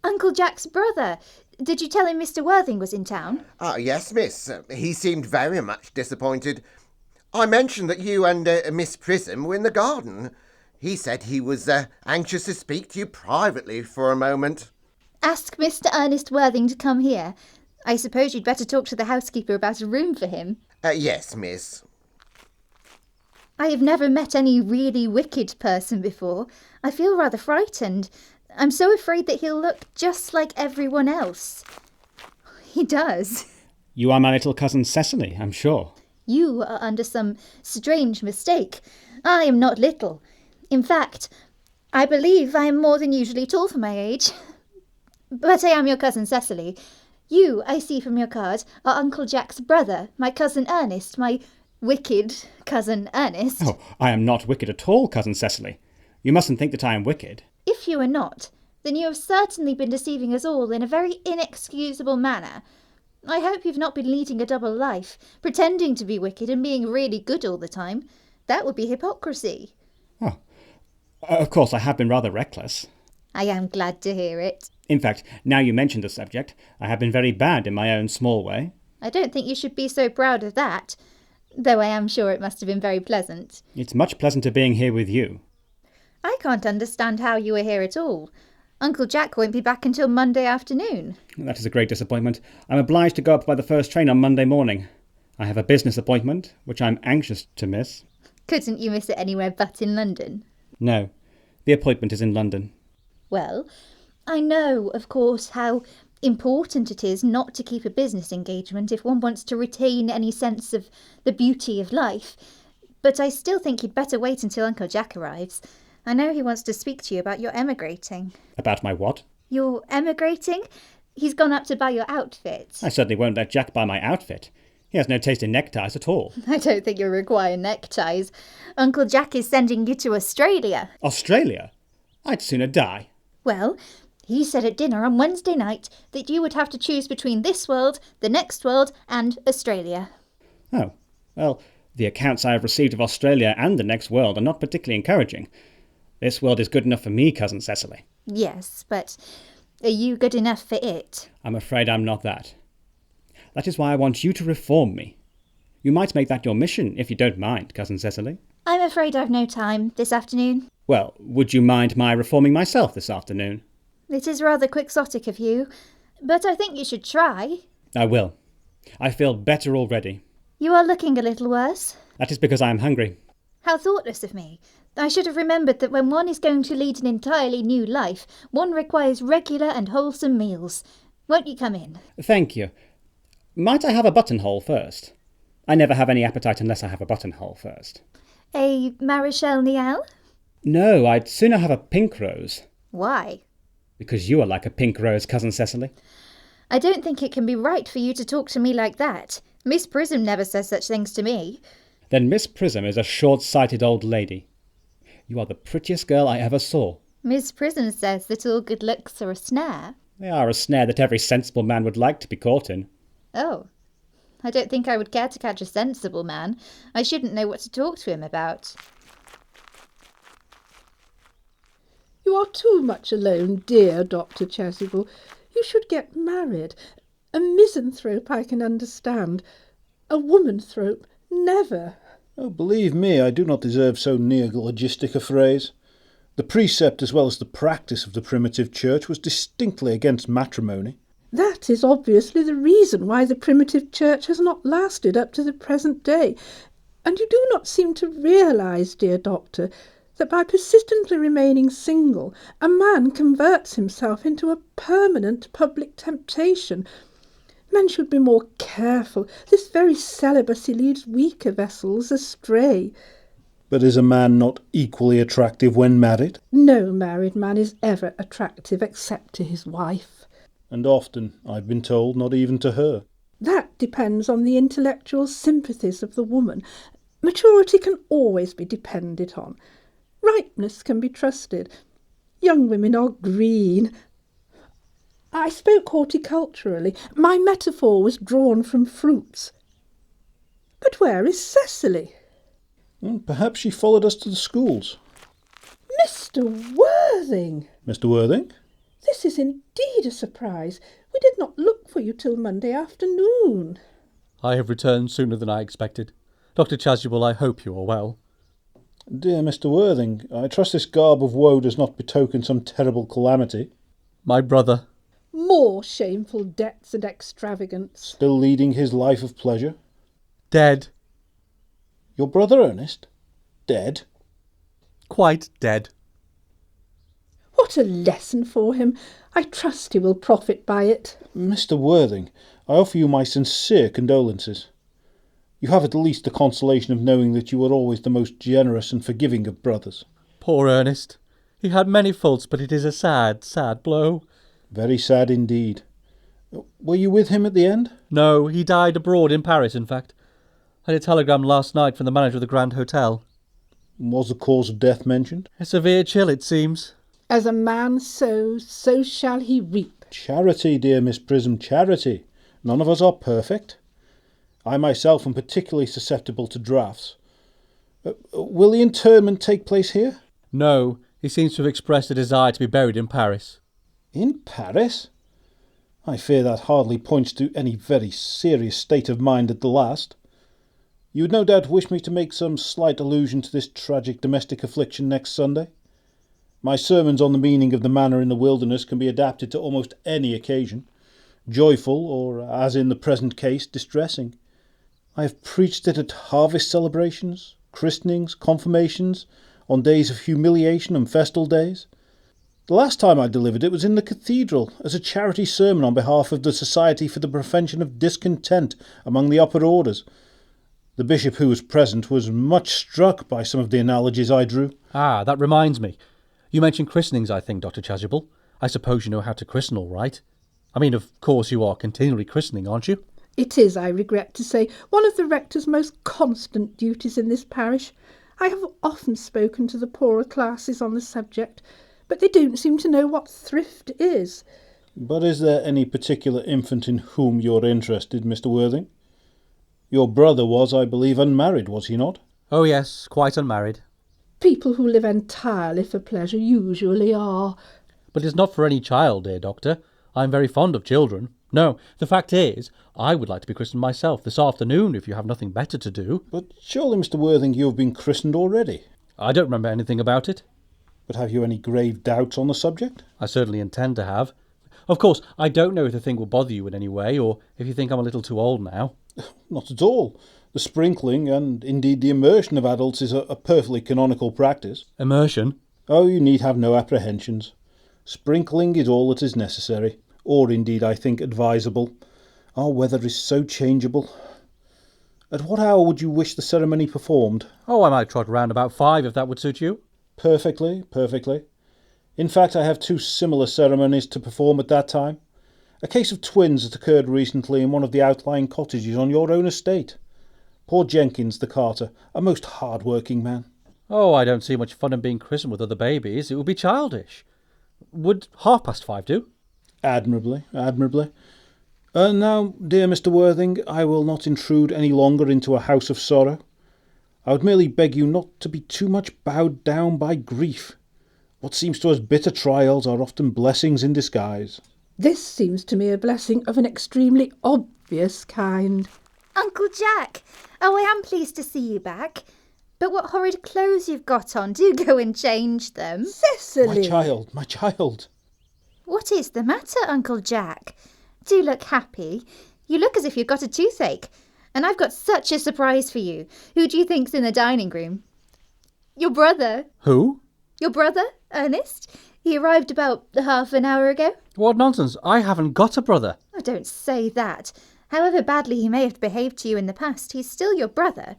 Uncle Jack's brother. Did you tell him Mr. Worthing was in town? Yes, miss. He seemed very much disappointed. I mentioned that you and Miss Prism were in the garden. He said he was anxious to speak to you privately for a moment. Ask Mr. Ernest Worthing to come here. I suppose you'd better talk to the housekeeper about a room for him. Yes, miss. I have never met any really wicked person before. I feel rather frightened. I'm so afraid that he'll look just like everyone else. He does. You are my little cousin Cecily, I'm sure. You are under some strange mistake. I am not little. In fact, I believe I am more than usually tall for my age. But I am your cousin Cecily. You, I see from your card, are Uncle Jack's brother, my cousin Ernest, my wicked cousin Ernest. Oh, I am not wicked at all, cousin Cecily. You mustn't think that I am wicked. If you are not, then you have certainly been deceiving us all in a very inexcusable manner. I hope you've not been leading a double life, pretending to be wicked and being really good all the time. That would be hypocrisy. Oh, of course I have been rather reckless. I am glad to hear it. In fact, now you mention the subject, I have been very bad in my own small way. I don't think you should be so proud of that, though I am sure it must have been very pleasant. It's much pleasanter being here with you. I can't understand how you are here at all. Uncle Jack won't be back until Monday afternoon. That is a great disappointment. I'm obliged to go up by the first train on Monday morning. I have a business appointment, which I'm anxious to miss. Couldn't you miss it anywhere but in London? No, the appointment is in London. Well, I know, of course, how important it is not to keep a business engagement if one wants to retain any sense of the beauty of life, but I still think you'd better wait until Uncle Jack arrives. I know he wants to speak to you about your emigrating. About my what? Your emigrating? He's gone up to buy your outfit. I certainly won't let Jack buy my outfit. He has no taste in neckties at all. I don't think you'll require neckties. Uncle Jack is sending you to Australia. Australia? I'd sooner die. Well, he said at dinner on Wednesday night that you would have to choose between this world, the next world, and Australia. Oh, well, the accounts I have received of Australia and the next world are not particularly encouraging. This world is good enough for me, cousin Cecily. Yes, but are you good enough for it? I'm afraid I'm not that. That is why I want you to reform me. You might make that your mission, if you don't mind, cousin Cecily. I'm afraid I've no time this afternoon. Well, would you mind my reforming myself this afternoon? It is rather quixotic of you, but I think you should try. I will. I feel better already. You are looking a little worse. That is because I am hungry. How thoughtless of me. I should have remembered that when one is going to lead an entirely new life, one requires regular and wholesome meals. Won't you come in? Thank you. Might I have a buttonhole first? I never have any appetite unless I have a buttonhole first. A Maréchal Niel? No, I'd sooner have a pink rose. Why? Because you are like a pink rose, cousin Cecily. I don't think it can be right for you to talk to me like that. Miss Prism never says such things to me. Then Miss Prism is a short-sighted old lady. You are the prettiest girl I ever saw. Miss Prism says that all good looks are a snare. They are a snare that every sensible man would like to be caught in. Oh, I don't think I would care to catch a sensible man. I shouldn't know what to talk to him about. You are too much alone, dear Dr. Chasuble. You should get married. A misanthrope I can understand. A womanthrope, never. Oh, believe me, I do not deserve so neologistic a phrase. The precept as well as the practice of the primitive church was distinctly against matrimony. That is obviously the reason why the primitive church has not lasted up to the present day. And you do not seem to realise, dear Doctor, that by persistently remaining single, a man converts himself into a permanent public temptation. Men should be more careful. This very celibacy leads weaker vessels astray. But is a man not equally attractive when married? No married man is ever attractive except to his wife. And often, I've been told, not even to her. That depends on the intellectual sympathies of the woman. Maturity can always be depended on. Ripeness can be trusted. Young women are green. I spoke horticulturally. My metaphor was drawn from fruits. But where is Cecily? Perhaps she followed us to the schools. Mr. Worthing! Mr. Worthing? This is indeed a surprise. We did not look for you till Monday afternoon. I have returned sooner than I expected. Dr. Chasuble, I hope you are well. Dear Mr. Worthing, I trust this garb of woe does not betoken some terrible calamity. My brother. More shameful debts and extravagance. Still leading his life of pleasure. Dead. Your brother Ernest? Dead? Quite dead. What a lesson for him. I trust he will profit by it. Mr. Worthing, I offer you my sincere condolences. You have at least the consolation of knowing that you were always the most generous and forgiving of brothers. Poor Ernest. He had many faults, but it is a sad, sad blow. Very sad indeed. Were you with him at the end? No, he died abroad in Paris, in fact. I had a telegram last night from the manager of the Grand Hotel. Was the cause of death mentioned? A severe chill, it seems. As a man sows, so shall he reap. Charity, dear Miss Prism, charity. None of us are perfect. I myself am particularly susceptible to draughts. Will the interment take place here? No, he seems to have expressed a desire to be buried in Paris. In Paris? I fear that hardly points to any very serious state of mind at the last. You would no doubt wish me to make some slight allusion to this tragic domestic affliction next Sunday. My sermons on the meaning of the manor in the wilderness can be adapted to almost any occasion, joyful or, as in the present case, distressing. I have preached it at harvest celebrations, christenings, confirmations, on days of humiliation and festal days. The last time I delivered it was in the cathedral, as a charity sermon on behalf of the Society for the Prevention of Discontent among the upper orders. The bishop who was present was much struck by some of the analogies I drew. Ah, that reminds me. You mentioned christenings, I think, Dr. Chasuble. I suppose you know how to christen all right. I mean, of course you are continually christening, aren't you? It is, I regret to say, one of the rector's most constant duties in this parish. I have often spoken to the poorer classes on the subject, but they don't seem to know what thrift is. But is there any particular infant in whom you're interested, Mr. Worthing? Your brother was, I believe, unmarried, was he not? Oh yes, quite unmarried. People who live entirely for pleasure usually are. But it's not for any child, dear Doctor. I'm very fond of children. No, the fact is, I would like to be christened myself this afternoon if you have nothing better to do. But surely, Mr. Worthing, you have been christened already? I don't remember anything about it. But have you any grave doubts on the subject? I certainly intend to have. Of course, I don't know if the thing will bother you in any way, or if you think I'm a little too old now. Not at all. The sprinkling, and indeed the immersion of adults, is a perfectly canonical practice. Immersion? Oh, you need have no apprehensions. Sprinkling is all that is necessary, or indeed, I think, advisable. Our weather is so changeable. At what hour would you wish the ceremony performed? Oh, I might trot round about 5 if that would suit you. Perfectly, perfectly. In fact, I have 2 similar ceremonies to perform at that time. A case of twins that occurred recently in one of the outlying cottages on your own estate. Poor Jenkins, the carter, a most hard-working man. Oh, I don't see much fun in being christened with other babies. It would be childish. Would 5:30 do? Admirably, admirably. Now, dear Mr. Worthing, I will not intrude any longer into a house of sorrow. I would merely beg you not to be too much bowed down by grief. What seems to us bitter trials are often blessings in disguise. This seems to me a blessing of an extremely obvious kind. Uncle Jack! Oh, I am pleased to see you back. But what horrid clothes you've got on. Do go and change them. Cecily! My child. What is the matter, Uncle Jack? Do look happy. You look as if you've got a toothache. And I've got such a surprise for you. Who do you think's in the dining room? Your brother. Who? Your brother, Ernest. He arrived about half an hour ago. What nonsense. I haven't got a brother. Oh, don't say that. However badly he may have behaved to you in the past, he's still your brother.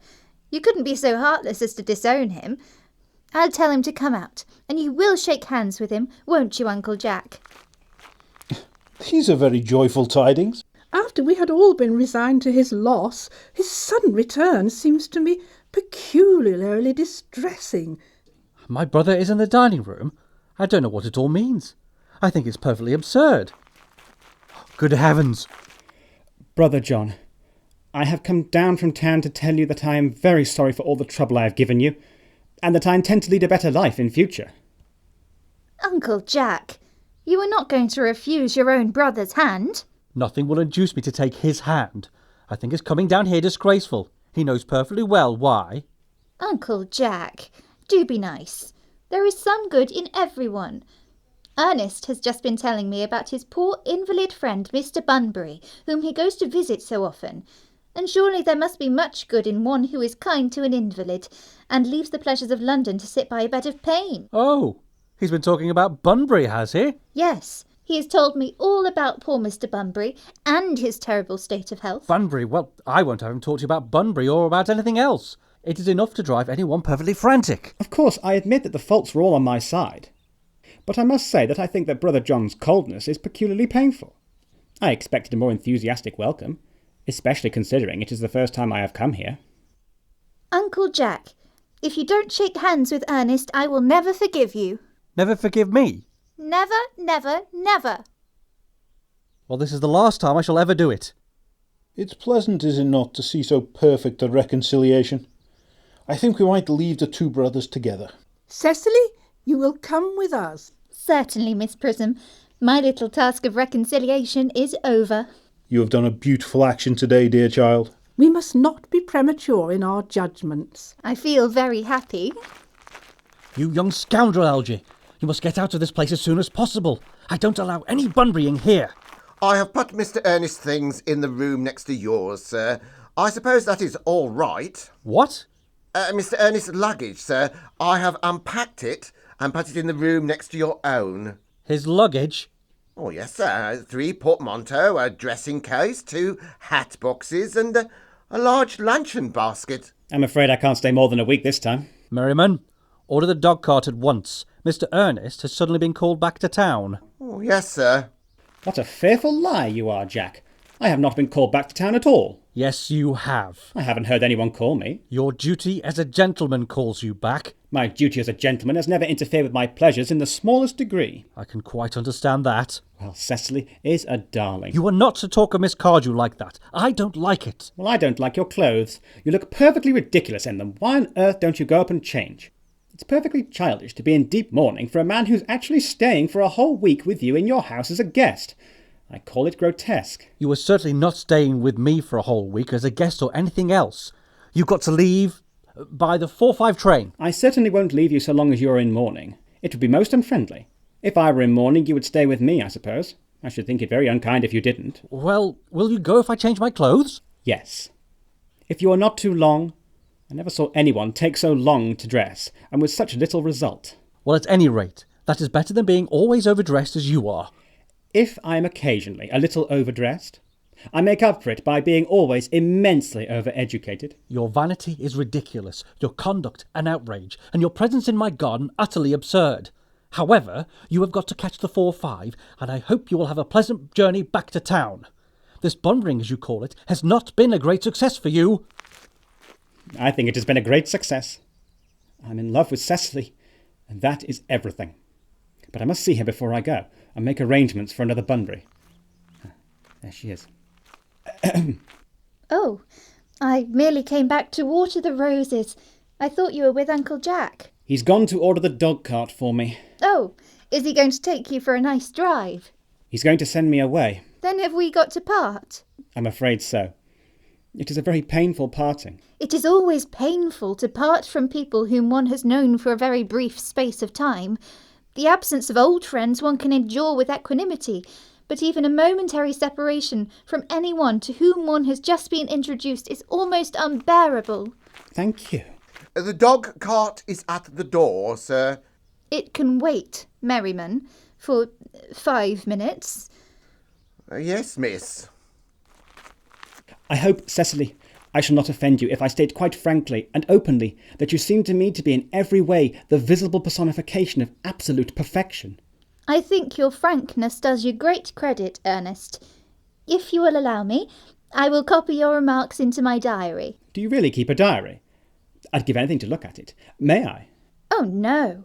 You couldn't be so heartless as to disown him. I'll tell him to come out, and you will shake hands with him, won't you, Uncle Jack? These are very joyful tidings. After we had all been resigned to his loss, his sudden return seems to me peculiarly distressing. My brother is in the dining room? I don't know what it all means. I think it's perfectly absurd. Good heavens! Brother John, I have come down from town to tell you that I am very sorry for all the trouble I have given you, and that I intend to lead a better life in future. Uncle Jack, you are not going to refuse your own brother's hand? Nothing will induce me to take his hand. I think his coming down here disgraceful. He knows perfectly well why. Uncle Jack, do be nice. There is some good in everyone. Ernest has just been telling me about his poor invalid friend Mr. Bunbury, whom he goes to visit so often. And surely there must be much good in one who is kind to an invalid, and leaves the pleasures of London to sit by a bed of pain. Oh, he's been talking about Bunbury, has he? Yes, he has told me all about poor Mr. Bunbury, and his terrible state of health. Bunbury? Well, I won't have him talk to you about Bunbury or about anything else. It is enough to drive anyone perfectly frantic. Of course, I admit that the faults were all on my side. But I must say that I think that Brother John's coldness is peculiarly painful. I expected a more enthusiastic welcome, especially considering it is the first time I have come here. Uncle Jack, if you don't shake hands with Ernest, I will never forgive you. Never forgive me? Never, never, never. Well, this is the last time I shall ever do it. It's pleasant, is it not, to see so perfect a reconciliation. I think we might leave the two brothers together. Cecily, you will come with us. Certainly, Miss Prism. My little task of reconciliation is over. You have done a beautiful action today, dear child. We must not be premature in our judgments. I feel very happy. You young scoundrel, Algy. You must get out of this place as soon as possible. I don't allow any Bunburying here. I have put Mr. Ernest's things in the room next to yours, sir. I suppose that is all right. What? Mr. Ernest's luggage, sir. I have unpacked it and put it in the room next to your own. His luggage? Oh, yes, sir. 3 portmanteaux, a dressing case, 2 hat boxes, and a large luncheon basket. I'm afraid I can't stay more than a week this time. Merriman, order the dog cart at once. Mr. Ernest has suddenly been called back to town. Oh, yes, sir. What a fearful lie you are, Jack. I have not been called back to town at all. Yes, you have. I haven't heard anyone call me. Your duty as a gentleman calls you back. My duty as a gentleman has never interfered with my pleasures in the smallest degree. I can quite understand that. Well, Cecily is a darling. You are not to talk of Miss Cardew like that. I don't like it. Well, I don't like your clothes. You look perfectly ridiculous in them. Why on earth don't you go up and change? It's perfectly childish to be in deep mourning for a man who's actually staying for a whole week with you in your house as a guest. I call it grotesque. You are certainly not staying with me for a whole week as a guest or anything else. You've got to leave by the 4:05 train. I certainly won't leave you so long as you're in mourning. It would be most unfriendly. If I were in mourning, you would stay with me, I suppose. I should think it very unkind if you didn't. Well, will you go if I change my clothes? Yes. If you are not too long. I never saw anyone take so long to dress, and with such little result. Well, at any rate, that is better than being always overdressed as you are. If I am occasionally a little overdressed, I make up for it by being always immensely overeducated. Your vanity is ridiculous, your conduct an outrage, and your presence in my garden utterly absurd. However, you have got to catch the 4:05, and I hope you will have a pleasant journey back to town. This Bunburying, as you call it, has not been a great success for you. I think it has been a great success. I'm in love with Cecily, and that is everything. But I must see her before I go, and make arrangements for another Bunbury. There she is. Oh, I merely came back to water the roses. I thought you were with Uncle Jack. He's gone to order the dog cart for me. Oh, is he going to take you for a nice drive? He's going to send me away. Then have we got to part? I'm afraid so. It is a very painful parting. It is always painful to part from people whom one has known for a very brief space of time. The absence of old friends one can endure with equanimity, but even a momentary separation from anyone to whom one has just been introduced is almost unbearable. Thank you. The dog cart is at the door, sir. It can wait, Merriman, for 5 minutes. Yes, miss. I hope, Cecily, I shall not offend you if I state quite frankly and openly that you seem to me to be in every way the visible personification of absolute perfection. I think your frankness does you great credit, Ernest. If you will allow me, I will copy your remarks into my diary. Do you really keep a diary? I'd give anything to look at it. May I? Oh, no.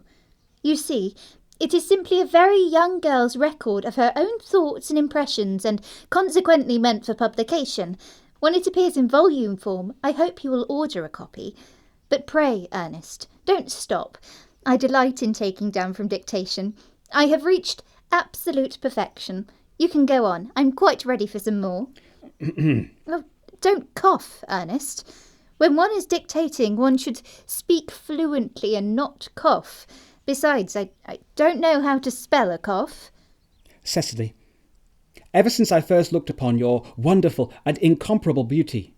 You see, it is simply a very young girl's record of her own thoughts and impressions, and consequently meant for publication. When it appears in volume form, I hope you will order a copy. But pray, Ernest, don't stop. I delight in taking down from dictation. I have reached absolute perfection. You can go on. I'm quite ready for some more. Oh, don't cough, Ernest. When one is dictating, one should speak fluently and not cough. Besides, I don't know how to spell a cough. Cecily, ever since I first looked upon your wonderful and incomparable beauty,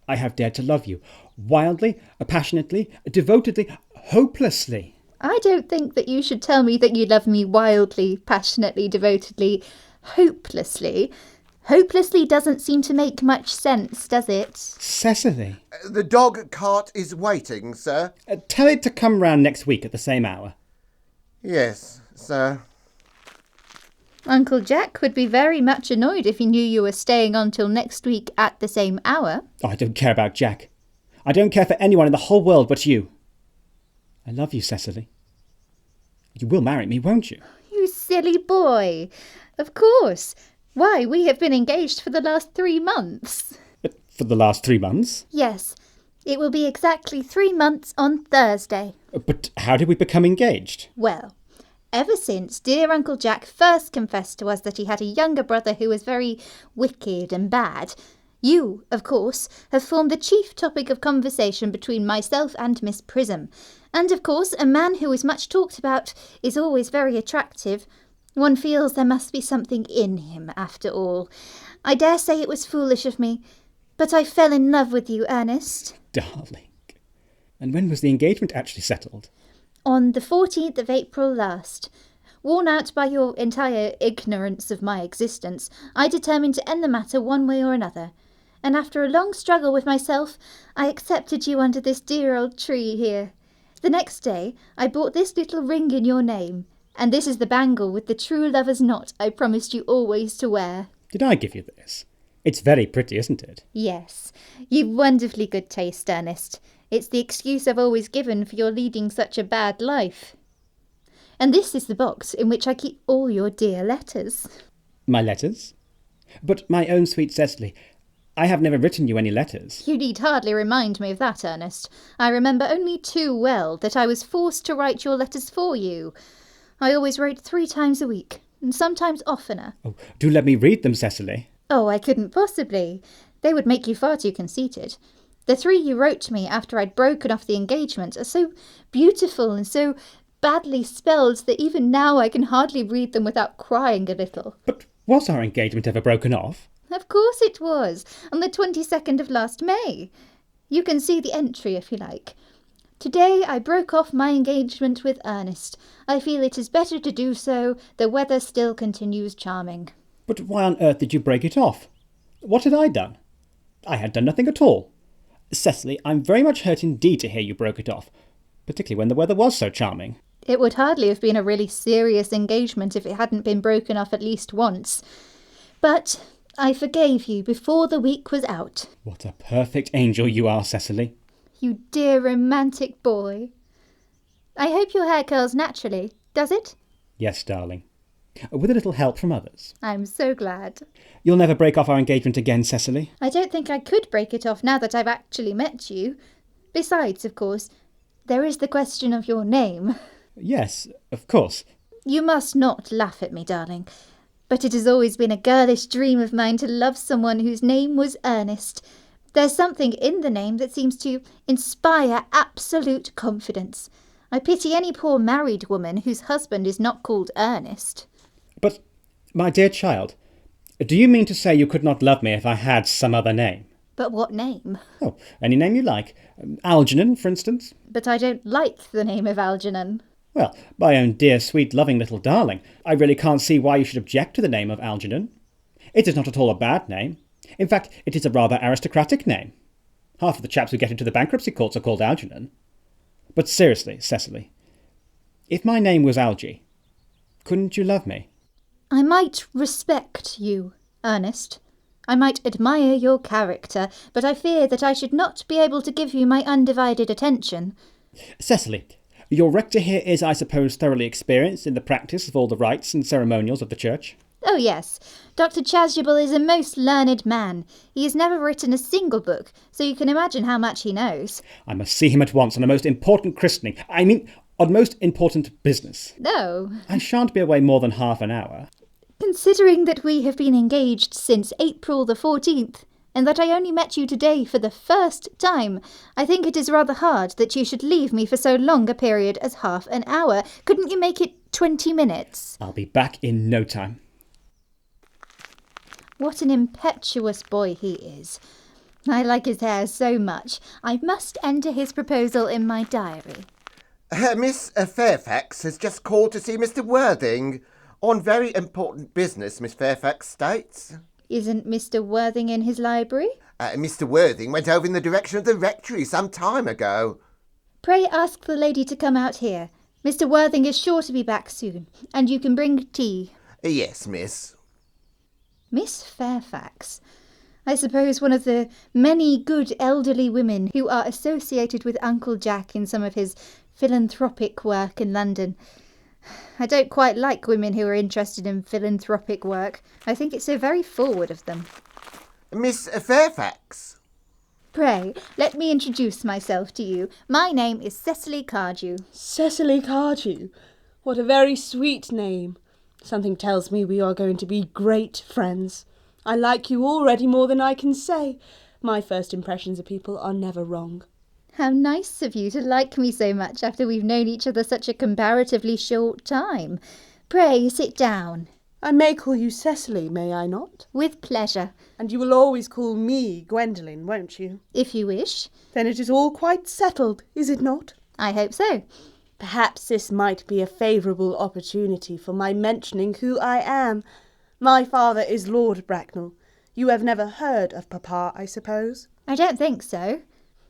I have dared to love you, wildly, passionately, devotedly, hopelessly. I don't think that you should tell me that you love me wildly, passionately, devotedly, hopelessly. Hopelessly doesn't seem to make much sense, does it? Cecily. The dog cart is waiting, sir. Tell it to come round next week at the same hour. Yes, sir. Uncle Jack would be very much annoyed if he knew you were staying on till next week at the same hour. Oh, I don't care about Jack. I don't care for anyone in the whole world but you. I love you, Cecily. You will marry me, won't you? You silly boy. Of course. Why, we have been engaged for the last 3 months. For the last 3 months? Yes. It will be exactly 3 months on Thursday. But how did we become engaged? Well, ever since dear Uncle Jack first confessed to us that he had a younger brother who was very wicked and bad, you, of course, have formed the chief topic of conversation between myself and Miss Prism. And, of course, a man who is much talked about is always very attractive. One feels there must be something in him, after all. I dare say it was foolish of me, but I fell in love with you, Ernest. Darling. And when was the engagement actually settled? On the 14th of April last. Worn out by your entire ignorance of my existence, I determined to end the matter one way or another. And after a long struggle with myself, I accepted you under this dear old tree here. The next day, I bought this little ring in your name, and this is the bangle with the true lover's knot I promised you always to wear. Did I give you this? It's very pretty, isn't it? Yes. You've wonderfully good taste, Ernest. It's the excuse I've always given for your leading such a bad life. And this is the box in which I keep all your dear letters. My letters? But my own sweet Cecily, I have never written you any letters. You need hardly remind me of that, Ernest. I remember only too well that I was forced to write your letters for you. I always wrote 3 times a week, and sometimes oftener. Oh, do let me read them, Cecily. Oh, I couldn't possibly. They would make you far too conceited. The 3 you wrote to me after I'd broken off the engagement are so beautiful and so badly spelled that even now I can hardly read them without crying a little. But was our engagement ever broken off? Of course it was, on the 22nd of last May. You can see the entry if you like. Today I broke off my engagement with Ernest. I feel it is better to do so. The weather still continues charming. But why on earth did you break it off? What had I done? I had done nothing at all. Cecily, I'm very much hurt indeed to hear you broke it off, particularly when the weather was so charming. It would hardly have been a really serious engagement if it hadn't been broken off at least once. But I forgave you before the week was out. What a perfect angel you are, Cecily. You dear romantic boy. I hope your hair curls naturally, does it? Yes, darling. with a little help from others. I'm so glad. You'll never break off our engagement again, Cecily? I don't think I could break it off now that I've actually met you. Besides, of course, there is the question of your name. Yes, of course. You must not laugh at me, darling, but it has always been a girlish dream of mine to love someone whose name was Ernest. There's something in the name that seems to inspire absolute confidence. I pity any poor married woman whose husband is not called Ernest. But, my dear child, do you mean to say you could not love me if I had some other name? But what name? Oh, any name you like. Algernon, for instance. But I don't like the name of Algernon. Well, my own dear, sweet, loving little darling, I really can't see why you should object to the name of Algernon. It is not at all a bad name. In fact, it is a rather aristocratic name. Half of the chaps who get into the bankruptcy courts are called Algernon. But seriously, Cecily, if my name was Algie, couldn't you love me? I might respect you, Ernest. I might admire your character, but I fear that I should not be able to give you my undivided attention. Cecily, your rector here is, I suppose, thoroughly experienced in the practice of all the rites and ceremonials of the church? Oh, yes. Dr. Chasuble is a most learned man. He has never written a single book, so you can imagine how much he knows. I must see him at once on a most important christening. On most important business. No. I shan't be away more than half an hour. Considering that we have been engaged since April the 14th, and that I only met you today for the first time, I think it is rather hard that you should leave me for so long a period as half an hour. Couldn't you make it 20 minutes? I'll be back in no time. What an impetuous boy he is. I like his hair so much. I must enter his proposal in my diary. Miss Fairfax has just called to see Mr. Worthing. On very important business, Miss Fairfax states. Isn't Mr. Worthing in his library? Mr. Worthing went over in the direction of the rectory some time ago. Pray ask the lady to come out here. Mr. Worthing is sure to be back soon, and you can bring tea. Yes, miss. Miss Fairfax. I suppose one of the many good elderly women who are associated with Uncle Jack in some of his philanthropic work in London. I don't quite like women who are interested in philanthropic work. I think it's so very forward of them. Miss Fairfax. Pray, let me introduce myself to you. My name is Cecily Cardew. Cecily Cardew. What a very sweet name. Something tells me we are going to be great friends. I like you already more than I can say. My first impressions of people are never wrong. How nice of you to like me so much after we've known each other such a comparatively short time. Pray, sit down. I may call you Cecily, may I not? With pleasure. And you will always call me Gwendolyn, won't you? If you wish. Then it is all quite settled, is it not? I hope so. Perhaps this might be a favourable opportunity for my mentioning who I am. My father is Lord Bracknell. You have never heard of Papa, I suppose? I don't think so.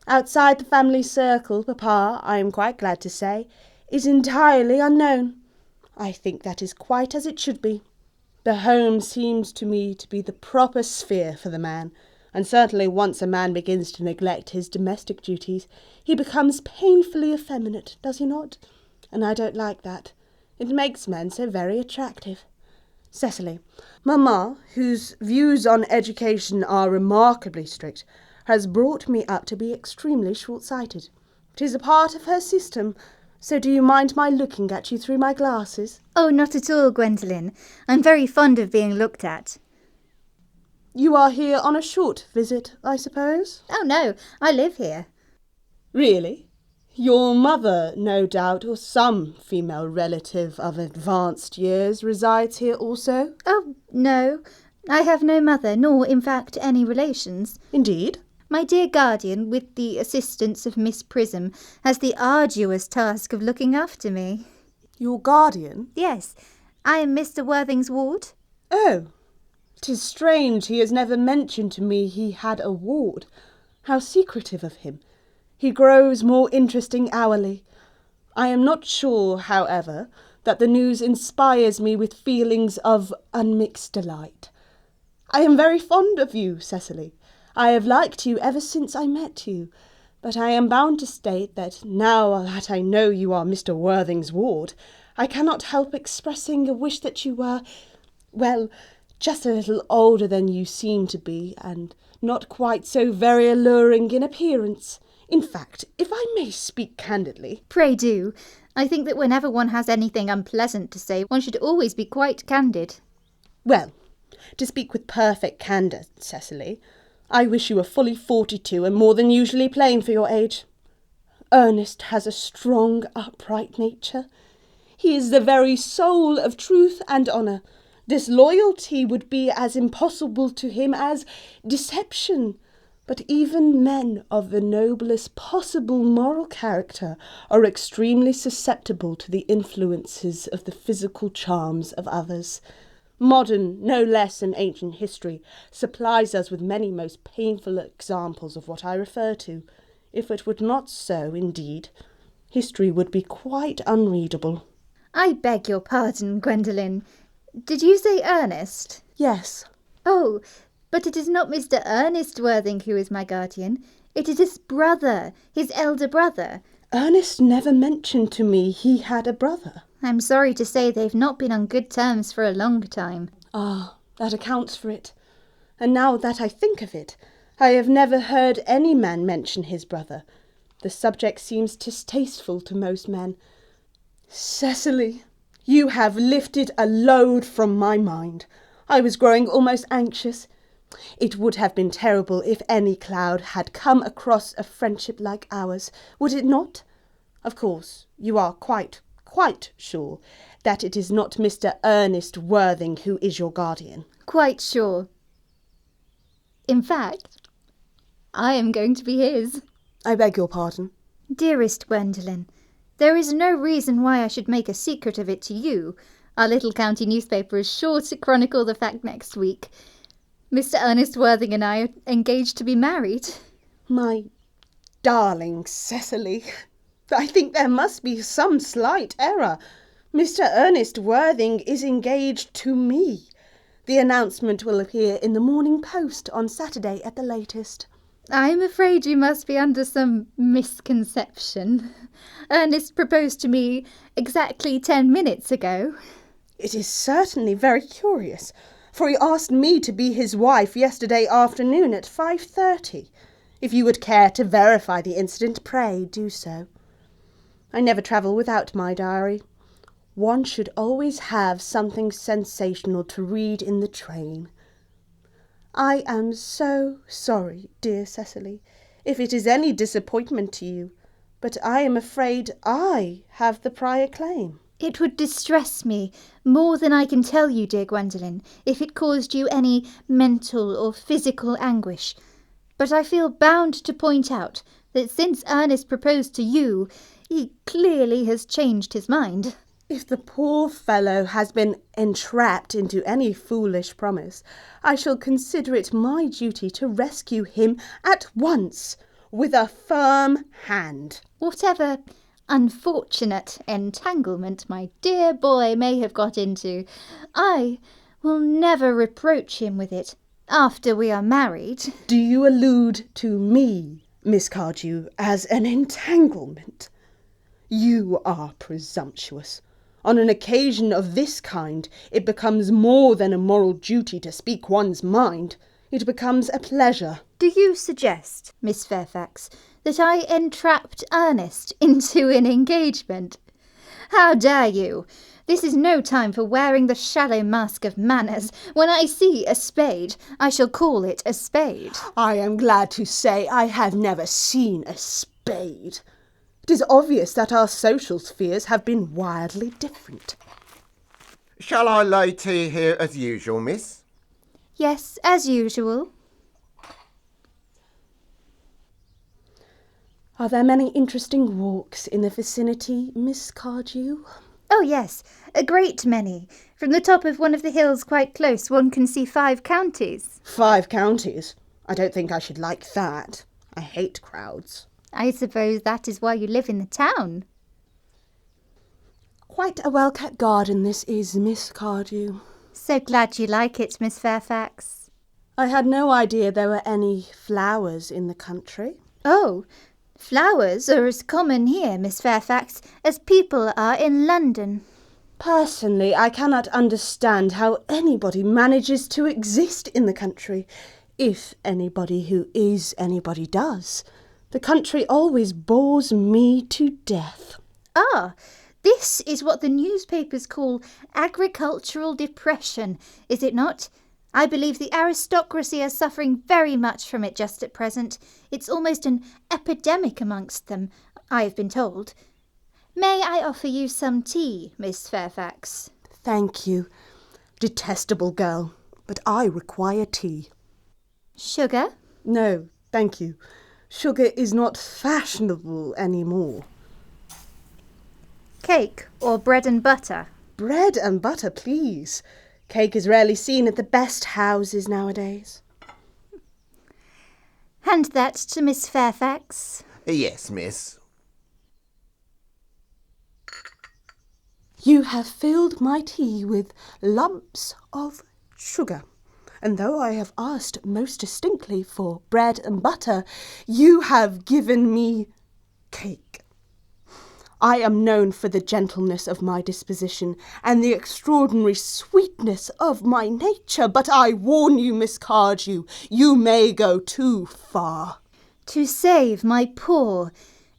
Outside the family circle, Papa, I am quite glad to say, is entirely unknown. I think that is quite as it should be. The home seems to me to be the proper sphere for the man, and certainly once a man begins to neglect his domestic duties, he becomes painfully effeminate, does he not? And I don't like that. It makes men so very attractive. Cecily, Mamma, whose views on education are remarkably strict, has brought me up to be extremely short-sighted. 'Tis a part of her system, so do you mind my looking at you through my glasses? Oh, not at all, Gwendolyn. I'm very fond of being looked at. You are here on a short visit, I suppose? Oh, no, I live here. Really? Your mother, no doubt, or some female relative of advanced years, resides here also? Oh, no. I have no mother, nor, in fact, any relations. Indeed? My dear guardian, with the assistance of Miss Prism, has the arduous task of looking after me. Your guardian? Yes, I am Mr. Worthing's ward. Oh, 'tis strange he has never mentioned to me he had a ward. How secretive of him. He grows more interesting hourly. I am not sure, however, that the news inspires me with feelings of unmixed delight. I am very fond of you, Cecily. I have liked you ever since I met you, but I am bound to state that now that I know you are Mr. Worthing's ward, I cannot help expressing a wish that you were, well, just a little older than you seem to be, and not quite so very alluring in appearance. In fact, if I may speak candidly—" Pray do. I think that whenever one has anything unpleasant to say, one should always be quite candid. Well, to speak with perfect candour, Cecily, I wish you were fully 42 and more than usually plain for your age. Ernest has a strong, upright nature. He is the very soul of truth and honour. Disloyalty would be as impossible to him as deception. But even men of the noblest possible moral character are extremely susceptible to the influences of the physical charms of others. Modern, no less than ancient history, supplies us with many most painful examples of what I refer to. If it were not so, indeed, history would be quite unreadable. I beg your pardon, Gwendolyn. Did you say Ernest? Yes. Oh, but it is not Mr. Ernest Worthing who is my guardian. It is his brother, his elder brother. Ernest never mentioned to me he had a brother. I'm sorry to say they've not been on good terms for a long time. Ah, that accounts for it. And now that I think of it, I have never heard any man mention his brother. The subject seems distasteful to most men. Cecily, you have lifted a load from my mind. I was growing almost anxious. It would have been terrible if any cloud had come across a friendship like ours, would it not? Of course, you are quite sure that it is not Mr. Ernest Worthing who is your guardian. Quite sure. In fact, I am going to be his. I beg your pardon. Dearest Gwendolyn, there is no reason why I should make a secret of it to you. Our little county newspaper is sure to chronicle the fact next week. Mr. Ernest Worthing and I are engaged to be married. My darling Cecily, I think there must be some slight error. Mr. Ernest Worthing is engaged to me. The announcement will appear in the Morning Post on Saturday at the latest. I'm afraid you must be under some misconception. Ernest proposed to me exactly 10 minutes ago. It is certainly very curious, for he asked me to be his wife yesterday afternoon at 5:30. If you would care to verify the incident, pray do so. I never travel without my diary. One should always have something sensational to read in the train. I am so sorry, dear Cecily, if it is any disappointment to you, but I am afraid I have the prior claim. It would distress me more than I can tell you, dear Gwendolyn, if it caused you any mental or physical anguish. But I feel bound to point out that since Ernest proposed to you, he clearly has changed his mind. If the poor fellow has been entrapped into any foolish promise, I shall consider it my duty to rescue him at once, with a firm hand. Whatever unfortunate entanglement my dear boy may have got into, I will never reproach him with it after we are married. Do you allude to me, Miss Cardew, as an entanglement? You are presumptuous. On an occasion of this kind, it becomes more than a moral duty to speak one's mind. It becomes a pleasure. Do you suggest, Miss Fairfax, that I entrapped Ernest into an engagement? How dare you? This is no time for wearing the shallow mask of manners. When I see a spade, I shall call it a spade. I am glad to say I have never seen a spade. It is obvious that our social spheres have been wildly different. Shall I lay tea here as usual, miss? Yes, as usual. Are there many interesting walks in the vicinity, Miss Cardew? Oh, yes, a great many. From the top of one of the hills quite close, one can see 5 counties. 5 counties? I don't think I should like that. I hate crowds. I suppose that is why you live in the town. Quite a well-kept garden this is, Miss Cardew. So glad you like it, Miss Fairfax. I had no idea there were any flowers in the country. Oh, flowers are as common here, Miss Fairfax, as people are in London. Personally, I cannot understand how anybody manages to exist in the country, if anybody who is anybody does. The country always bores me to death. Ah, this is what the newspapers call agricultural depression, is it not? I believe the aristocracy are suffering very much from it just at present. It's almost an epidemic amongst them, I have been told. May I offer you some tea, Miss Fairfax? Thank you, detestable girl, but I require tea. Sugar? No, thank you. Sugar is not fashionable anymore. Cake or bread and butter? Bread and butter, please. Cake is rarely seen at the best houses nowadays. Hand that to Miss Fairfax. Yes, miss. You have filled my tea with lumps of sugar, and though I have asked most distinctly for bread and butter, you have given me cake. I am known for the gentleness of my disposition and the extraordinary sweetness of my nature, but I warn you, Miss Cardew, you may go too far. To save my poor,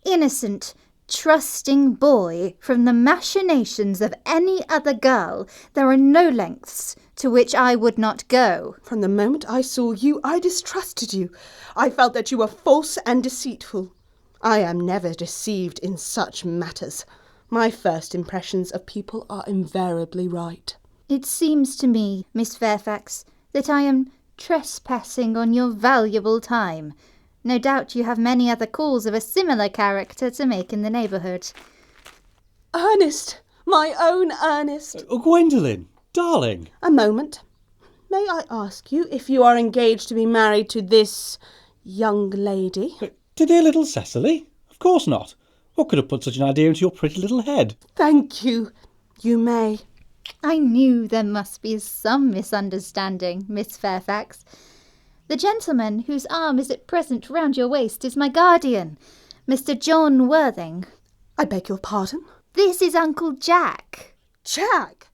innocent, trusting boy from the machinations of any other girl, there are no lengths to which I would not go. From the moment I saw you, I distrusted you. I felt that you were false and deceitful. I am never deceived in such matters. My first impressions of people are invariably right. It seems to me, Miss Fairfax, that I am trespassing on your valuable time. No doubt you have many other calls of a similar character to make in the neighbourhood. Ernest! My own Ernest! Gwendolyn, darling. A moment. May I ask you if you are engaged to be married to this young lady? To dear little Cecily? Of course not. What could have put such an idea into your pretty little head? Thank you. You may. I knew there must be some misunderstanding, Miss Fairfax. The gentleman whose arm is at present round your waist is my guardian, Mr. John Worthing. I beg your pardon? This is Uncle Jack. Jack!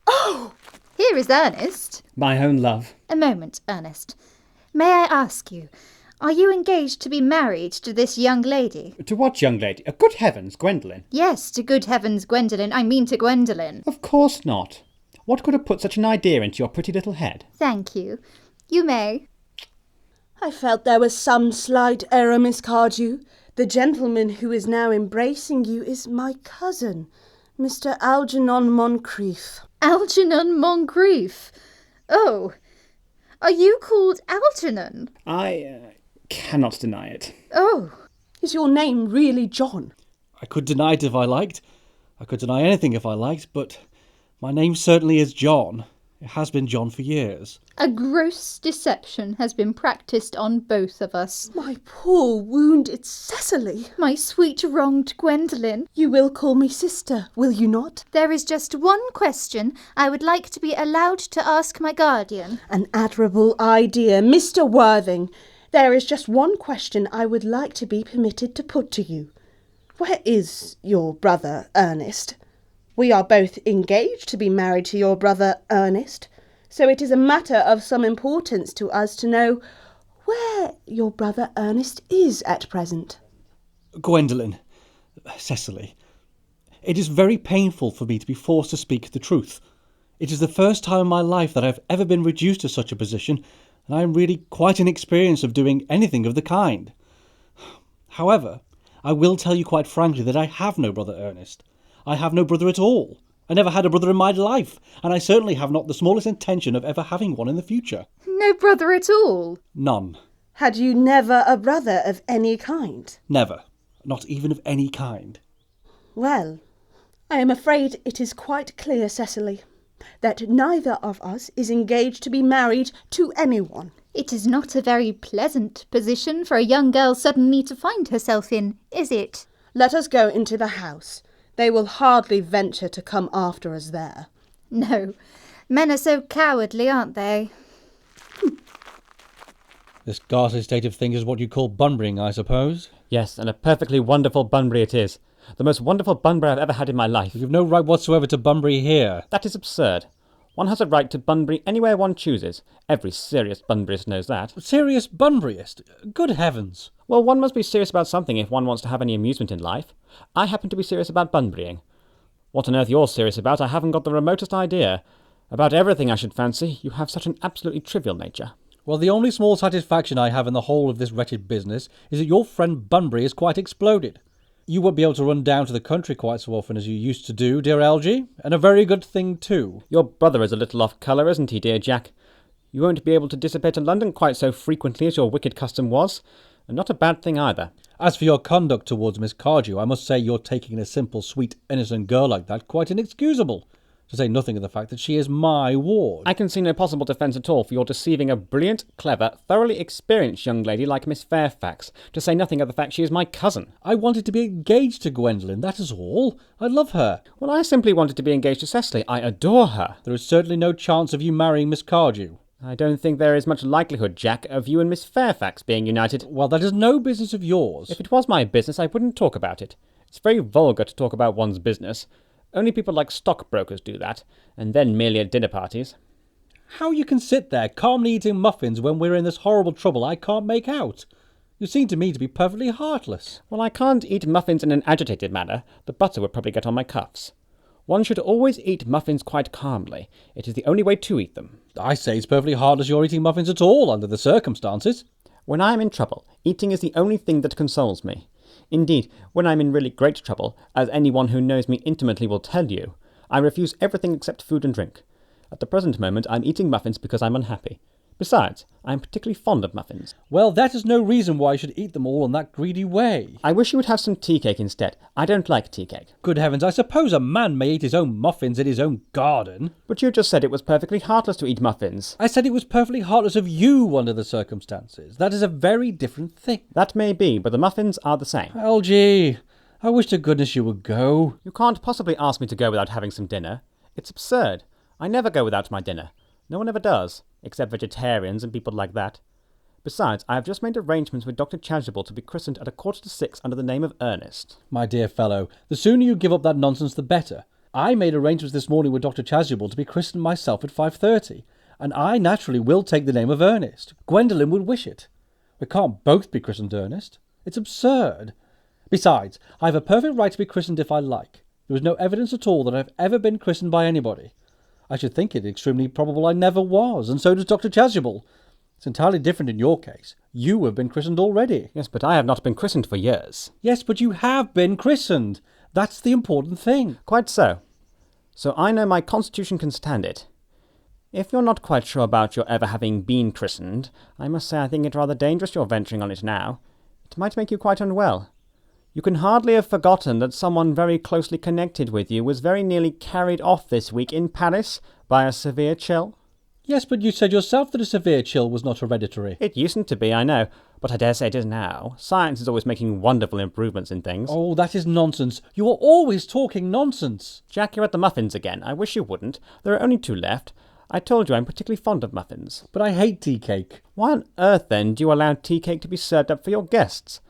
Oh! Here is Ernest. My own love. A moment, Ernest. May I ask you, are you engaged to be married to this young lady? To what young lady? Good heavens, Gwendolyn. Yes, to good heavens, Gwendolyn. I mean to Gwendolyn. Of course not. What could have put such an idea into your pretty little head? Thank you. You may. I felt there was some slight error, Miss Cardew. The gentleman who is now embracing you is my cousin, Mr. Algernon Moncrieff. Algernon Moncrieff? Oh, are you called Algernon? I cannot deny it. Oh. Is your name really John? I could deny it if I liked. I could deny anything if I liked, but my name certainly is John. It has been John for years. A gross deception has been practised on both of us. My poor wounded Cecily. My sweet wronged Gwendolyn. You will call me sister, will you not? There is just one question I would like to be allowed to ask my guardian. An admirable idea, Mr. Worthing. There is just one question I would like to be permitted to put to you. Where is your brother Ernest? We are both engaged to be married to your brother Ernest, so it is a matter of some importance to us to know where your brother Ernest is at present. Gwendolyn, Cecily, it is very painful for me to be forced to speak the truth. It is the first time in my life that I have ever been reduced to such a position, and I am really quite inexperienced of doing anything of the kind. However, I will tell you quite frankly that I have no brother Ernest. I have no brother at all. I never had a brother in my life, and I certainly have not the smallest intention of ever having one in the future. No brother at all? None. Had you never a brother of any kind? Never. Not even of any kind. Well, I am afraid it is quite clear, Cecily, that neither of us is engaged to be married to anyone. It is not a very pleasant position for a young girl suddenly to find herself in, is it? Let us go into the house. They will hardly venture to come after us there. No, men are so cowardly, aren't they? This ghastly state of things is what you call bunburying, I suppose? Yes, and a perfectly wonderful Bunbury it is. The most wonderful Bunbury I've ever had in my life. You've no right whatsoever to Bunbury here. That is absurd. One has a right to Bunbury anywhere one chooses. Every serious Bunburyist knows that. Serious Bunburyist? Good heavens. Well, one must be serious about something if one wants to have any amusement in life. I happen to be serious about Bunburying. What on earth you're serious about, I haven't got the remotest idea. About everything, I should fancy. You have such an absolutely trivial nature. Well, the only small satisfaction I have in the whole of this wretched business is that your friend Bunbury is quite exploded. You won't be able to run down to the country quite so often as you used to do, dear Algy, and a very good thing too. Your brother is a little off colour, isn't he, dear Jack? You won't be able to dissipate to London quite so frequently as your wicked custom was, and not a bad thing either. As for your conduct towards Miss Cardew, I must say you're taking a simple, sweet, innocent girl like that quite inexcusable, to say nothing of the fact that she is my ward. I can see no possible defence at all for your deceiving a brilliant, clever, thoroughly experienced young lady like Miss Fairfax, to say nothing of the fact she is my cousin. I wanted to be engaged to Gwendolyn, that is all. I love her. Well, I simply wanted to be engaged to Cecily. I adore her. There is certainly no chance of you marrying Miss Cardew. I don't think there is much likelihood, Jack, of you and Miss Fairfax being united. Well, that is no business of yours. If it was my business, I wouldn't talk about it. It's very vulgar to talk about one's business. Only people like stockbrokers do that, and then merely at dinner parties. How you can sit there calmly eating muffins when we're in this horrible trouble I can't make out. You seem to me to be perfectly heartless. Well, I can't eat muffins in an agitated manner. The butter would probably get on my cuffs. One should always eat muffins quite calmly. It is the only way to eat them. I say it's perfectly heartless you're eating muffins at all under the circumstances. When I am in trouble, eating is the only thing that consoles me. Indeed, when I am in really great trouble, as anyone who knows me intimately will tell you, I refuse everything except food and drink. At the present moment, I'm eating muffins because I'm unhappy. Besides, I am particularly fond of muffins. Well, that is no reason why I should eat them all in that greedy way. I wish you would have some tea cake instead. I don't like tea cake. Good heavens, I suppose a man may eat his own muffins in his own garden. But you just said it was perfectly heartless to eat muffins. I said it was perfectly heartless of you under the circumstances. That is a very different thing. That may be, but the muffins are the same. Algy, I wish to goodness you would go. You can't possibly ask me to go without having some dinner. It's absurd. I never go without my dinner. No one ever does, except vegetarians and people like that. Besides, I have just made arrangements with Dr. Chasuble to be christened at 6:45 under the name of Ernest. My dear fellow, the sooner you give up that nonsense the better. I made arrangements this morning with Dr. Chasuble to be christened myself at 5:30, and I naturally will take the name of Ernest. Gwendolyn would wish it. We can't both be christened Ernest. It's absurd. Besides, I have a perfect right to be christened if I like. There is no evidence at all that I've ever been christened by anybody. I should think it extremely probable I never was, and so does Dr. Chasuble. It's entirely different in your case. You have been christened already. Yes, but I have not been christened for years. Yes, but you have been christened. That's the important thing. Quite so. So I know my constitution can stand it. If you're not quite sure about your ever having been christened, I must say I think it rather dangerous you're venturing on it now. It might make you quite unwell. You can hardly have forgotten that someone very closely connected with you was very nearly carried off this week in Paris by a severe chill. Yes, but you said yourself that a severe chill was not hereditary. It usedn't to be, I know, but I dare say it is now. Science is always making wonderful improvements in things. Oh, that is nonsense. You are always talking nonsense. Jack, you're at the muffins again. I wish you wouldn't. There are only 2 left. I told you I'm particularly fond of muffins. But I hate tea cake. Why on earth, then, do you allow tea cake to be served up for your guests?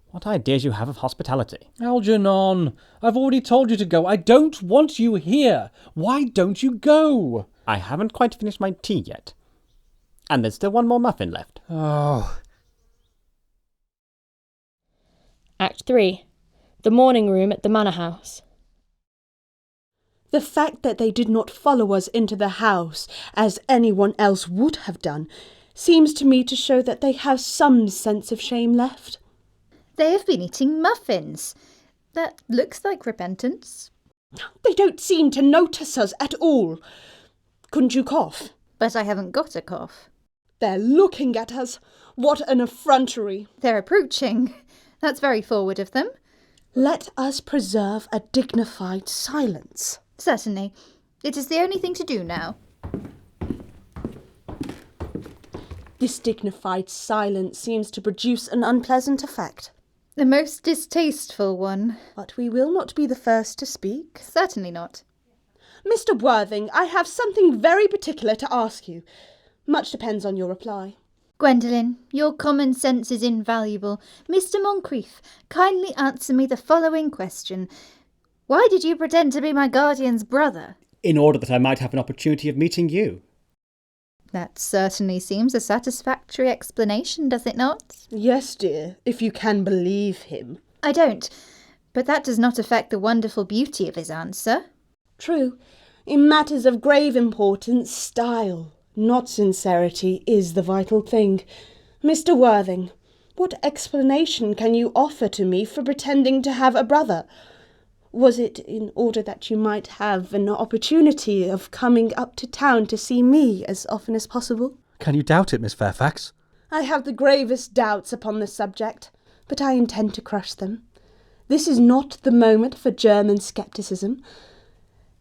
What ideas you have of hospitality. Algernon, I've already told you to go. I don't want you here. Why don't you go? I haven't quite finished my tea yet. And there's still 1 more muffin left. Oh. Act 3. The morning room at the Manor House. The fact that they did not follow us into the house, as anyone else would have done, seems to me to show that they have some sense of shame left. They have been eating muffins. That looks like repentance. They don't seem to notice us at all. Couldn't you cough? But I haven't got a cough. They're looking at us. What an effrontery. They're approaching. That's very forward of them. Let us preserve a dignified silence. Certainly. It is the only thing to do now. This dignified silence seems to produce an unpleasant effect. The most distasteful one. But we will not be the first to speak. Certainly not. Mr. Worthing, I have something very particular to ask you. Much depends on your reply. Gwendolyn, your common sense is invaluable. Mr. Moncrieff, kindly answer me the following question. Why did you pretend to be my guardian's brother? In order that I might have an opportunity of meeting you. That certainly seems a satisfactory explanation, does it not? Yes, dear, if you can believe him. I don't, but that does not affect the wonderful beauty of his answer. True. In matters of grave importance, style, not sincerity, is the vital thing. Mr. Worthing, what explanation can you offer to me for pretending to have a brother? Was it in order that you might have an opportunity of coming up to town to see me as often as possible? Can you doubt it, Miss Fairfax? I have the gravest doubts upon the subject, but I intend to crush them. This is not the moment for German scepticism.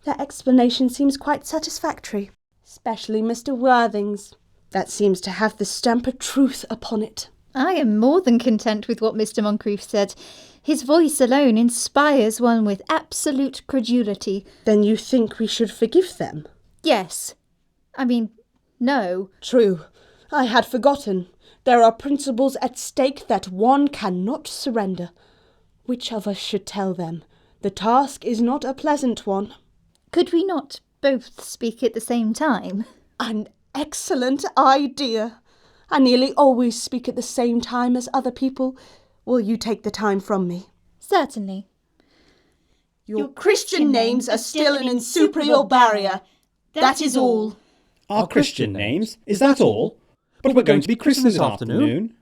That explanation seems quite satisfactory, especially Mr. Worthing's. That seems to have the stamp of truth upon it. I am more than content with what Mr. Moncrieff said. His voice alone inspires one with absolute credulity. Then you think we should forgive them? Yes. I mean, no. True. I had forgotten. There are principles at stake that one cannot surrender. Which of us should tell them? The task is not a pleasant one. Could we not both speak at the same time? An excellent idea. I nearly always speak at the same time as other people. Will you take the time from me? Certainly. Your Christian names are still an insuperable barrier. That is all. Our Christian names? Is that all? But we're going to be christened this afternoon.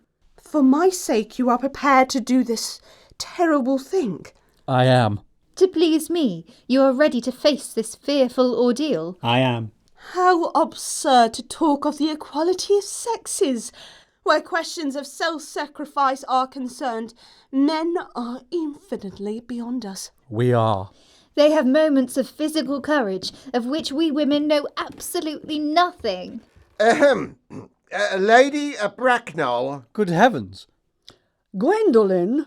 For my sake, you are prepared to do this terrible thing. I am. To please me, you are ready to face this fearful ordeal. I am. How absurd to talk of the equality of sexes. Where questions of self-sacrifice are concerned, men are infinitely beyond us. We are. They have moments of physical courage, of which we women know absolutely nothing. Lady Bracknell. Good heavens. Gwendolyn,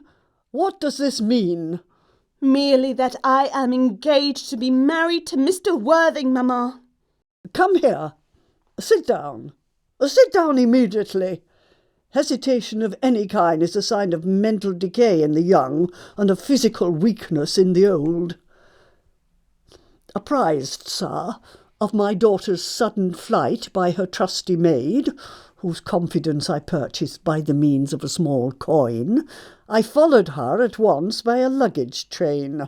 what does this mean? Merely that I am engaged to be married to Mr. Worthing, Mamma. Come here. Sit down. Sit down immediately. Hesitation of any kind is a sign of mental decay in the young and of physical weakness in the old. Apprised, sir, of my daughter's sudden flight by her trusty maid, whose confidence I purchased by the means of a small coin, I followed her at once by a luggage train.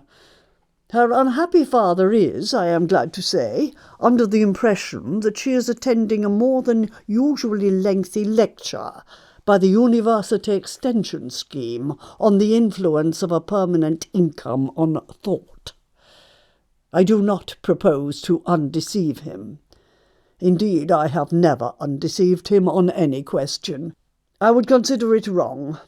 Her unhappy father is, I am glad to say, under the impression that she is attending a more than usually lengthy lecture by the University Extension Scheme on the influence of a permanent income on thought. I do not propose to undeceive him. Indeed, I have never undeceived him on any question. I would consider it wrong.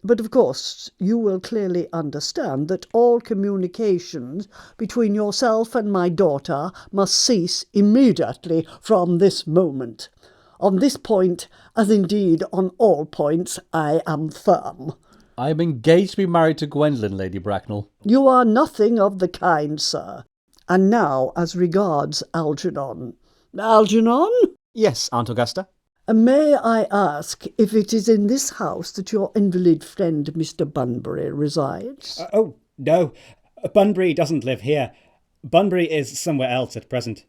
But of course, you will clearly understand that all communications between yourself and my daughter must cease immediately from this moment. On this point, as indeed on all points, I am firm. I am engaged to be married to Gwendolyn, Lady Bracknell. You are nothing of the kind, sir. And now, as regards Algernon. Algernon? Yes, Aunt Augusta. May I ask if it is in this house that your invalid friend Mr. Bunbury resides? Oh, no. Bunbury doesn't live here. Bunbury is somewhere else at present.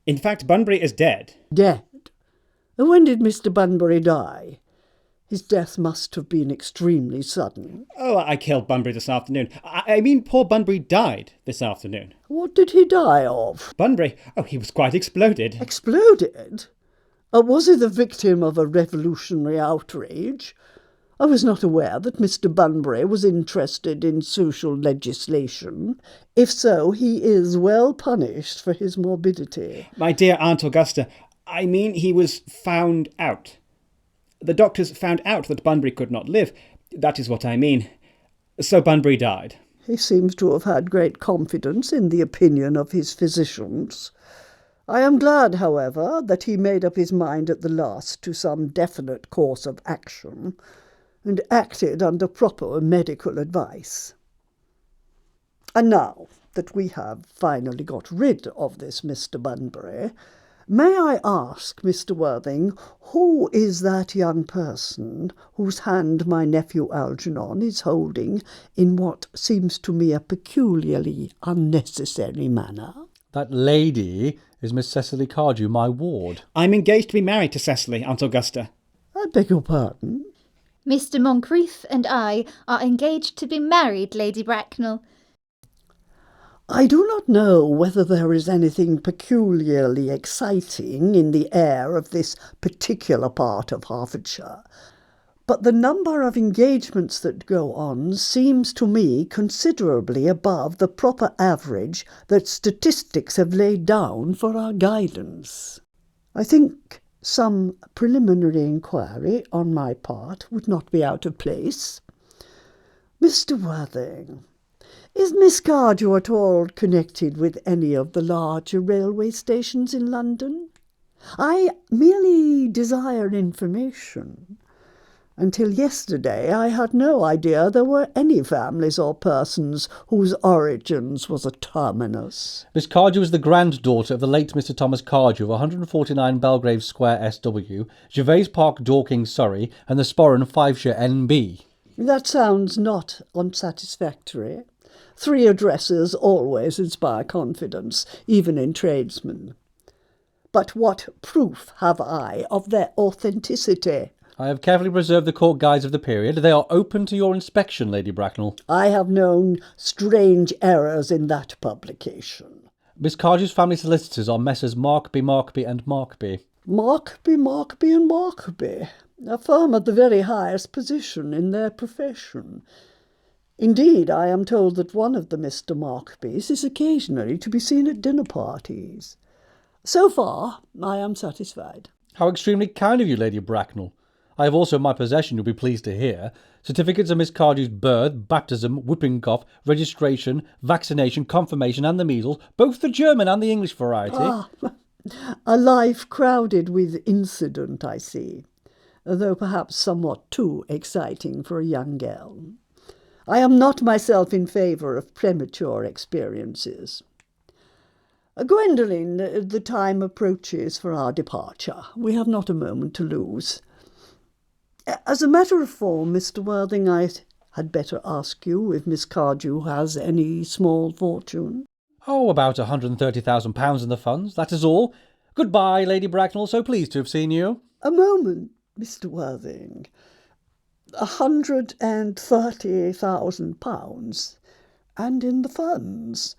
In fact, Bunbury is dead. Dead? When did Mr. Bunbury die? His death must have been extremely sudden. Oh, I killed Bunbury this afternoon. I mean, poor Bunbury died this afternoon. What did he die of? Bunbury? Oh, he was quite exploded. Exploded? Was he the victim of a revolutionary outrage? I was not aware that Mr. Bunbury was interested in social legislation. If so, he is well punished for his morbidity. My dear Aunt Augusta, I mean he was found out. The doctors found out that Bunbury could not live. That is what I mean. So Bunbury died. He seems to have had great confidence in the opinion of his physicians. I am glad, however, that he made up his mind at the last to some definite course of action, and acted under proper medical advice. And now that we have finally got rid of this Mr. Bunbury, May I ask, Mr. Worthing, who is that young person whose hand my nephew Algernon is holding in what seems to me a peculiarly unnecessary manner? That lady is Miss Cecily Cardew, my ward. I'm engaged to be married to Cecily, Aunt Augusta. I beg your pardon? Mr. Moncrieff and I are engaged to be married, Lady Bracknell. I do not know whether there is anything peculiarly exciting in the air of this particular part of Hertfordshire, but the number of engagements that go on seems to me considerably above the proper average that statistics have laid down for our guidance. I think some preliminary inquiry on my part would not be out of place. Mr. Worthing, is Miss Cardew at all connected with any of the larger railway stations in London? I merely desire information. Until yesterday I had no idea there were any families or persons whose origins was a terminus. Miss Cardew is the granddaughter of the late Mr. Thomas Cardew of 149 Belgrave Square, SW, Gervais Park, Dorking, Surrey, and the Sporran, Fiveshire, NB. That sounds not unsatisfactory. 3 addresses always inspire confidence, even in tradesmen. But what proof have I of their authenticity? I have carefully preserved the court guides of the period. They are open to your inspection, Lady Bracknell. I have known strange errors in that publication. Miss Cardew's family solicitors are Messrs. Markby, and Markby. Markby and Markby, a firm at the very highest position in their profession. Indeed, I am told that one of the Mr. Markbys is occasionally to be seen at dinner parties. So far, I am satisfied. How extremely kind of you, Lady Bracknell. I have also in my possession, you'll be pleased to hear, certificates of Miss Cardew's birth, baptism, whooping cough, registration, vaccination, confirmation, and the measles, both the German and the English variety. A life crowded with incident, I see, though perhaps somewhat too exciting for a young girl. I am not myself in favour of premature experiences. Gwendolyn, the time approaches for our departure. We have not a moment to lose. As a matter of form, Mr. Worthing, I had better ask you if Miss Cardew has any small fortune. Oh, about £130,000 in the funds, that is all. Goodbye, Lady Bracknell, so pleased to have seen you. A moment, Mr. Worthing. £130,000, and in the funds.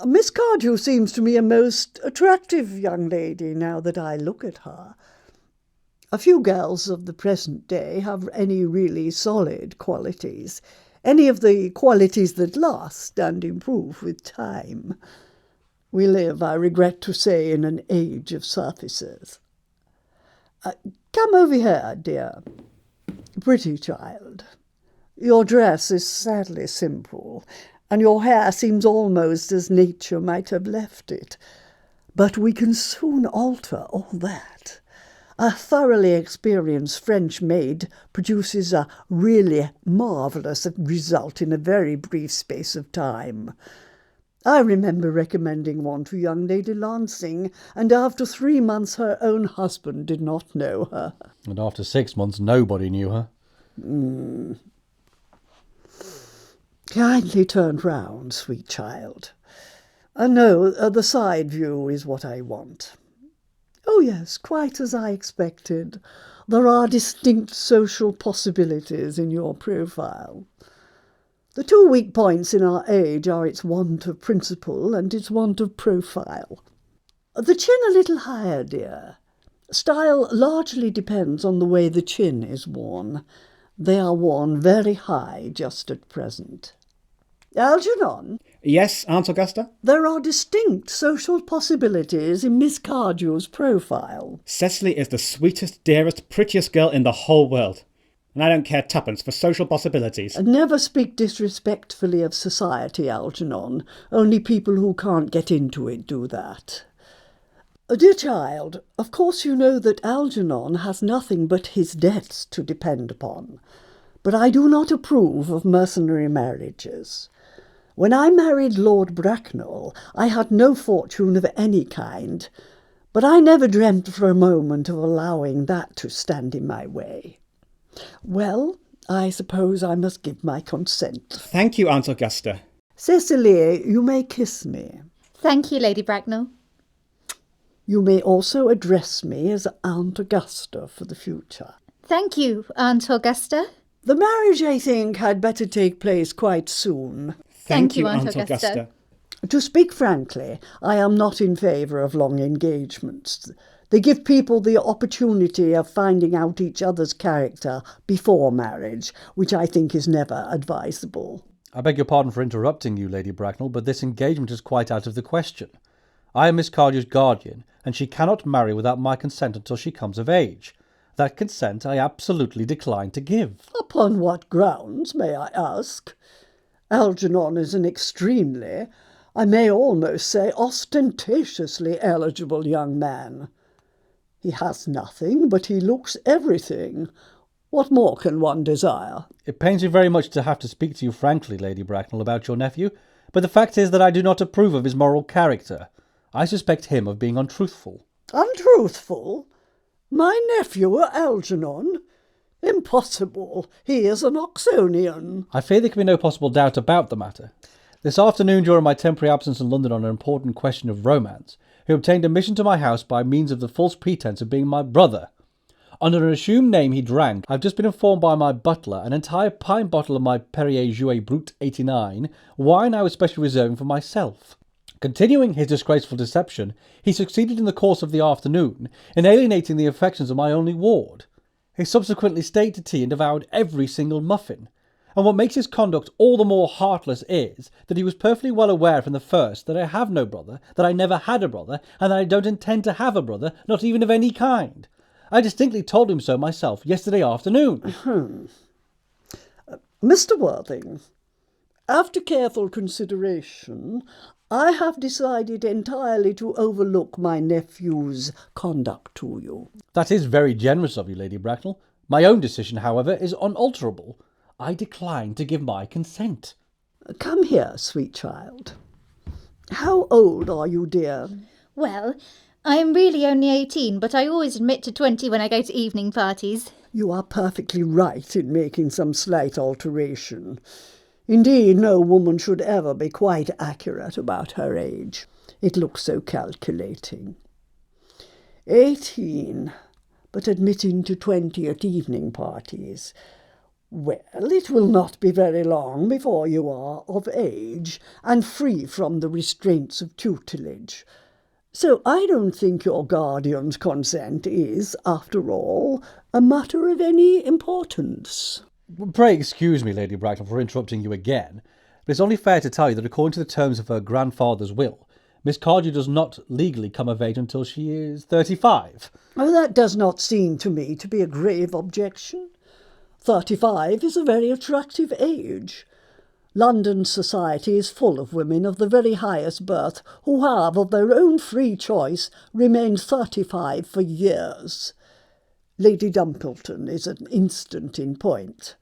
Miss Cardew seems to me a most attractive young lady now that I look at her. A few girls of the present day have any really solid qualities, any of the qualities that last and improve with time. We live, I regret to say, in an age of surfaces. Come over here, dear. Pretty child. Your dress is sadly simple, and your hair seems almost as nature might have left it. But we can soon alter all that. A thoroughly experienced French maid produces a really marvellous result in a very brief space of time. I remember recommending one to young Lady Lancing, and after 3 months her own husband did not know her. And after 6 months nobody knew her. Kindly turn round, sweet child. No, the side view is what I want. Oh yes, quite as I expected. There are distinct social possibilities in your profile. The 2 weak points in our age are its want of principle and its want of profile. The chin a little higher, dear. Style largely depends on the way the chin is worn. They are worn very high just at present. Algernon? Yes, Aunt Augusta? There are distinct social possibilities in Miss Cardew's profile. Cecily is the sweetest, dearest, prettiest girl in the whole world. And I don't care twopence for social possibilities. Never speak disrespectfully of society, Algernon. Only people who can't get into it do that. Dear child, of course you know that Algernon has nothing but his debts to depend upon. But I do not approve of mercenary marriages. When I married Lord Bracknell, I had no fortune of any kind, but I never dreamt for a moment of allowing that to stand in my way. Well, I suppose I must give my consent. Thank you, Aunt Augusta. Cecily, you may kiss me. Thank you, Lady Bracknell. You may also address me as Aunt Augusta for the future. Thank you, Aunt Augusta. The marriage, I think, had better take place quite soon. Thank you, Aunt Augusta. To speak frankly, I am not in favour of long engagements. They give people the opportunity of finding out each other's character before marriage, which I think is never advisable. I beg your pardon for interrupting you, Lady Bracknell, but this engagement is quite out of the question. I am Miss Cardew's guardian, and she cannot marry without my consent until she comes of age. That consent I absolutely decline to give. Upon what grounds, may I ask? Algernon is an extremely, I may almost say ostentatiously eligible young man. He has nothing, but he looks everything. What more can one desire? It pains me very much to have to speak to you frankly, Lady Bracknell, about your nephew, but the fact is that I do not approve of his moral character. I suspect him of being untruthful. Untruthful? My nephew, Algernon? Impossible. He is an Oxonian. I fear there can be no possible doubt about the matter. This afternoon, during my temporary absence in London on an important question of romance, he obtained admission to my house by means of the false pretence of being my brother. Under an assumed name he drank, I've just been informed by my butler, an entire pint bottle of my Perrier Jouet Brut 89, wine I was specially reserving for myself. Continuing his disgraceful deception, he succeeded in the course of the afternoon in alienating the affections of my only ward. He subsequently stayed to tea and devoured every single muffin. And what makes his conduct all the more heartless is that he was perfectly well aware from the first that I have no brother, that I never had a brother, and that I don't intend to have a brother, not even of any kind. I distinctly told him so myself yesterday afternoon. Mr. Worthing, after careful consideration, I have decided entirely to overlook my nephew's conduct to you. That is very generous of you, Lady Bracknell. My own decision, however, is unalterable. I decline to give my consent. Come here, sweet child. How old are you, dear? Well, I am really only 18, but I always admit to 20 when I go to evening parties. You are perfectly right in making some slight alteration. Indeed, no woman should ever be quite accurate about her age. It looks so calculating. 18, but admitting to 20 at evening parties. Well, it will not be very long before you are of age and free from the restraints of tutelage. So I don't think your guardian's consent is, after all, a matter of any importance. Pray excuse me, Lady Bracknell, for interrupting you again, but it's only fair to tell you that according to the terms of her grandfather's will, Miss Cardew does not legally come of age until she is 35. Oh, that does not seem to me to be a grave objection. 35 is a very attractive age. London society is full of women of the very highest birth who have, of their own free choice, remained 35 for years. Lady Dumpleton is an instant in point.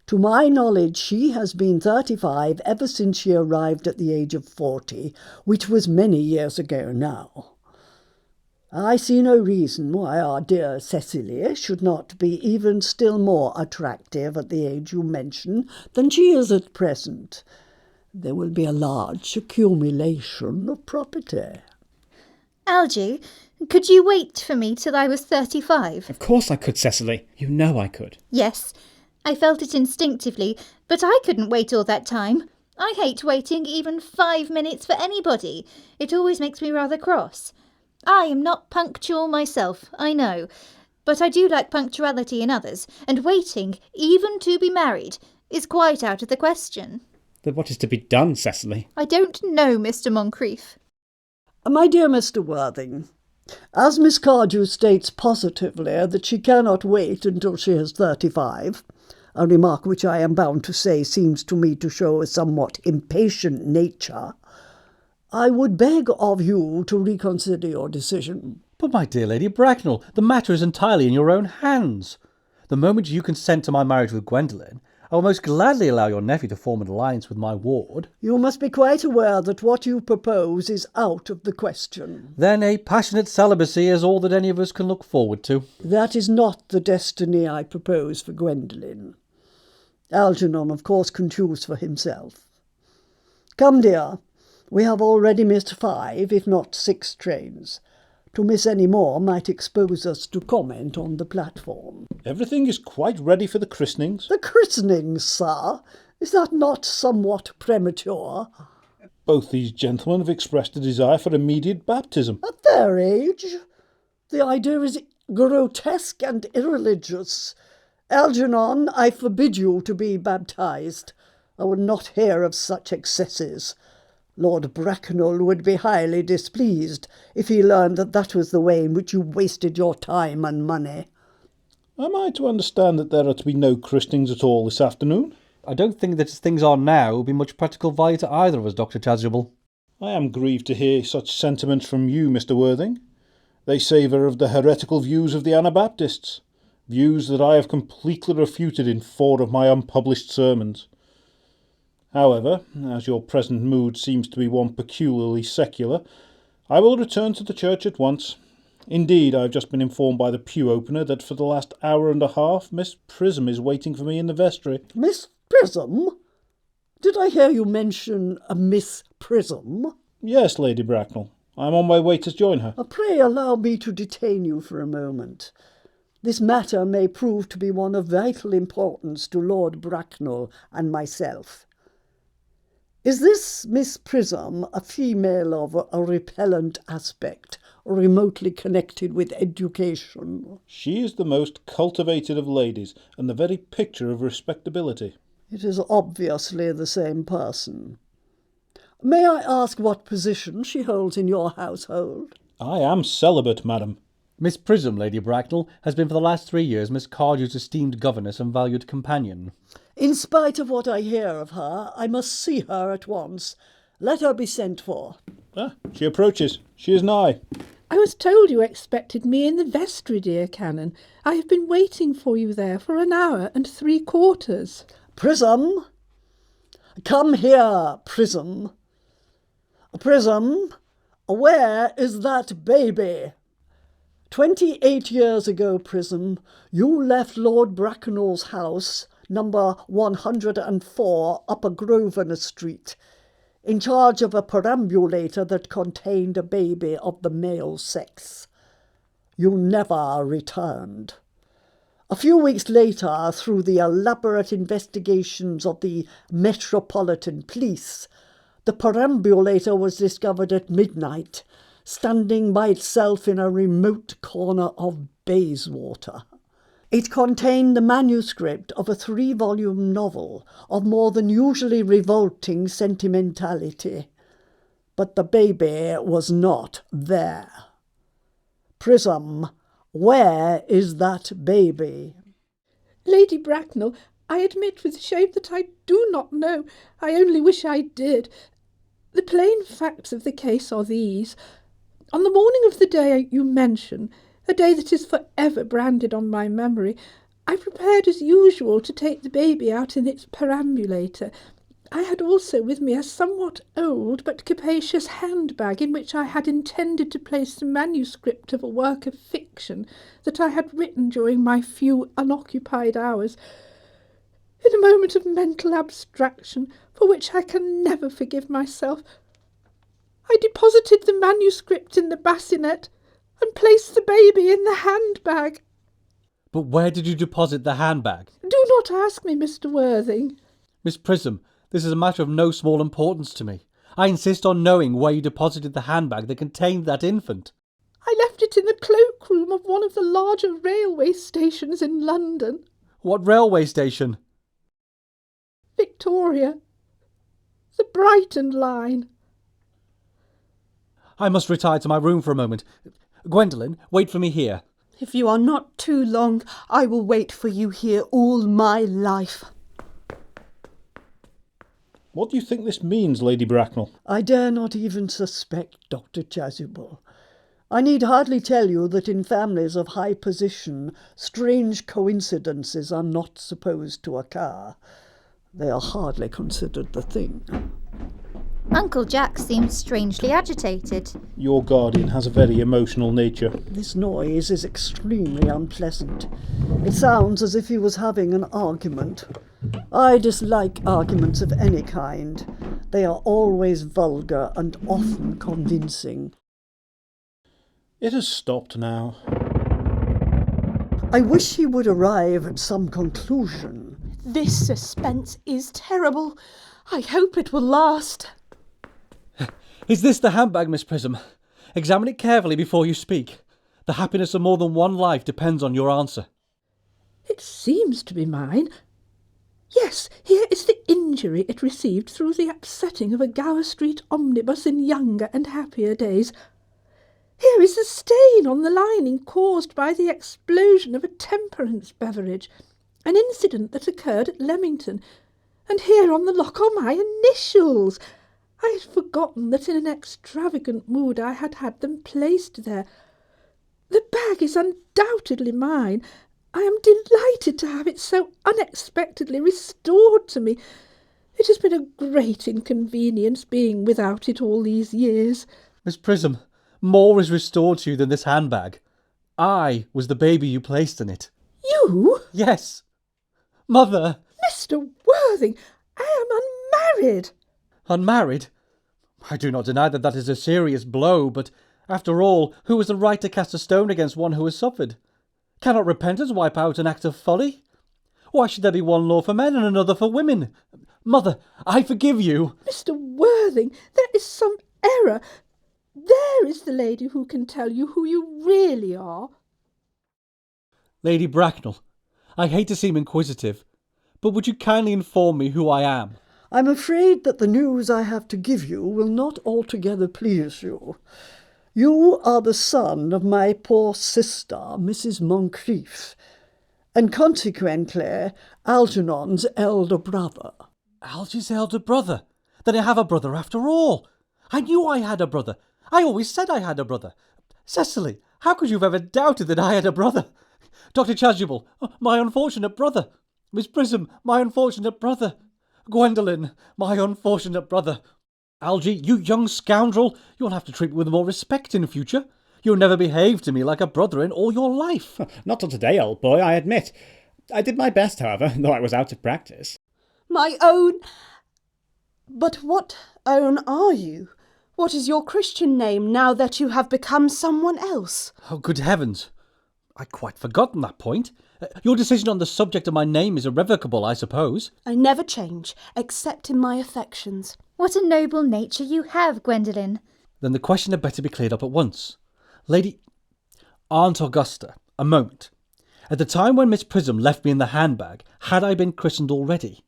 To my knowledge, she has been 35 ever since she arrived at the age of 40, which was many years ago now. I see no reason why our dear Cecily should not be even still more attractive at the age you mention than she is at present. There will be a large accumulation of property. Algy, could you wait for me till I was 35? Of course I could, Cecily. You know I could. Yes, I felt it instinctively, but I couldn't wait all that time. I hate waiting even 5 minutes for anybody. It always makes me rather cross. I am not punctual myself, I know, but I do like punctuality in others, and waiting, even to be married, is quite out of the question. Then what is to be done, Cecily? I don't know, Mr. Moncrieff. My dear Mr. Worthing, as Miss Cardew states positively that she cannot wait until she is 35, a remark which I am bound to say seems to me to show a somewhat impatient nature, I would beg of you to reconsider your decision. But my dear Lady Bracknell, the matter is entirely in your own hands. The moment you consent to my marriage with Gwendolyn, I will most gladly allow your nephew to form an alliance with my ward. You must be quite aware that what you propose is out of the question. Then a passionate celibacy is all that any of us can look forward to. That is not the destiny I propose for Gwendolyn. Algernon, of course, can choose for himself. Come, dear, we have already missed 5, if not 6 trains. To miss any more might expose us to comment on the platform. Everything is quite ready for the christenings. The christenings, sir? Is that not somewhat premature? Both these gentlemen have expressed a desire for immediate baptism. At their age? The idea is grotesque and irreligious. Algernon, I forbid you to be baptized. I will not hear of such excesses. Lord Bracknell would be highly displeased if he learned that that was the way in which you wasted your time and money. Am I to understand that there are to be no christenings at all this afternoon? I don't think that as things are now will be much practical value to either of us, Dr. Chasuble. I am grieved to hear such sentiments from you, Mr. Worthing. They savour of the heretical views of the Anabaptists, views that I have completely refuted in 4 of my unpublished sermons. However, as your present mood seems to be one peculiarly secular, I will return to the church at once. Indeed, I have just been informed by the pew opener that for the last hour and a half Miss Prism is waiting for me in the vestry. Miss Prism? Did I hear you mention a Miss Prism? Yes, Lady Bracknell. I am on my way to join her. Pray allow me to detain you for a moment. This matter may prove to be one of vital importance to Lord Bracknell and myself. Is this Miss Prism a female of a repellent aspect, remotely connected with education? She is the most cultivated of ladies, and the very picture of respectability. It is obviously the same person. May I ask what position she holds in your household? I am celibate, madam. Miss Prism, Lady Bracknell, has been for the last 3 years Miss Cardew's esteemed governess and valued companion. In spite of what I hear of her, I must see her at once. Let her be sent for. She approaches. She is nigh. I was told you expected me in the vestry, dear Canon. I have been waiting for you there for 1 hour and 3/4. Prism! Come here, Prism. Prism, where is that baby? 28 years ago, Prism, you left Lord Bracknell's house, number 104, Upper Grosvenor Street, in charge of a perambulator that contained a baby of the male sex. You never returned. A few weeks later, through the elaborate investigations of the Metropolitan Police, the perambulator was discovered at midnight, standing by itself in a remote corner of Bayswater. It contained the manuscript of a 3-volume novel of more than usually revolting sentimentality. But the baby was not there. Prism, where is that baby? Lady Bracknell, I admit with shame that I do not know. I only wish I did. The plain facts of the case are these. On the morning of the day you mention, a day that is for ever branded on my memory, I prepared as usual to take the baby out in its perambulator. I had also with me a somewhat old but capacious handbag in which I had intended to place the manuscript of a work of fiction that I had written during my few unoccupied hours. In a moment of mental abstraction, for which I can never forgive myself, I deposited the manuscript in the bassinet and placed the baby in the handbag. But where did you deposit the handbag? Do not ask me, Mr. Worthing. Miss Prism, this is a matter of no small importance to me. I insist on knowing where you deposited the handbag that contained that infant. I left it in the cloakroom of one of the larger railway stations in London. What railway station? Victoria. The Brighton line. I must retire to my room for a moment. Gwendolyn, wait for me here. If you are not too long, I will wait for you here all my life. What do you think this means, Lady Bracknell? I dare not even suspect, Dr. Chasuble. I need hardly tell you that in families of high position, strange coincidences are not supposed to occur. They are hardly considered the thing. Uncle Jack seems strangely agitated. Your guardian has a very emotional nature. This noise is extremely unpleasant. It sounds as if he was having an argument. I dislike arguments of any kind. They are always vulgar and often convincing. It has stopped now. I wish he would arrive at some conclusion. This suspense is terrible. I hope it will last. Is this the handbag, Miss Prism? Examine it carefully before you speak. The happiness of more than one life depends on your answer. It seems to be mine. Yes, here is the injury it received through the upsetting of a Gower Street omnibus in younger and happier days. Here is the stain on the lining caused by the explosion of a temperance beverage, an incident that occurred at Leamington, and here on the lock are my initials. I had forgotten that in an extravagant mood I had had them placed there. The bag is undoubtedly mine. I am delighted to have it so unexpectedly restored to me. It has been a great inconvenience being without it all these years. Miss Prism, more is restored to you than this handbag. I was the baby you placed in it. You? Yes. Mother! Mr. Worthing, I am unmarried. Unmarried? I do not deny that that is a serious blow, but after all, who has the right to cast a stone against one who has suffered? Cannot repentance wipe out an act of folly? Why should there be one law for men and another for women? Mother, I forgive you. Mr. Worthing, there is some error. There is the lady who can tell you who you really are. Lady Bracknell, I hate to seem inquisitive, but would you kindly inform me who I am? I'm afraid that the news I have to give you will not altogether please you. You are the son of my poor sister, Mrs. Moncrieff, and consequently Algernon's elder brother. Algy's elder brother? Then I have a brother after all. I knew I had a brother. I always said I had a brother. Cecily, how could you have ever doubted that I had a brother? Dr. Chasuble, my unfortunate brother. Miss Prism, my unfortunate brother. Gwendolyn, my unfortunate brother. Algy, you young scoundrel, you'll have to treat me with more respect in future. You'll never behave to me like a brother in all your life. Not till today, old boy, I admit. I did my best, however, though I was out of practice. My own... But what own are you? What is your Christian name now that you have become someone else? Oh, good heavens. I'd quite forgotten that point. Your decision on the subject of my name is irrevocable, I suppose. I never change, except in my affections. What a noble nature you have, Gwendolyn. Then the question had better be cleared up at once. Lady... Aunt Augusta, a moment. At the time when Miss Prism left me in the handbag, had I been christened already?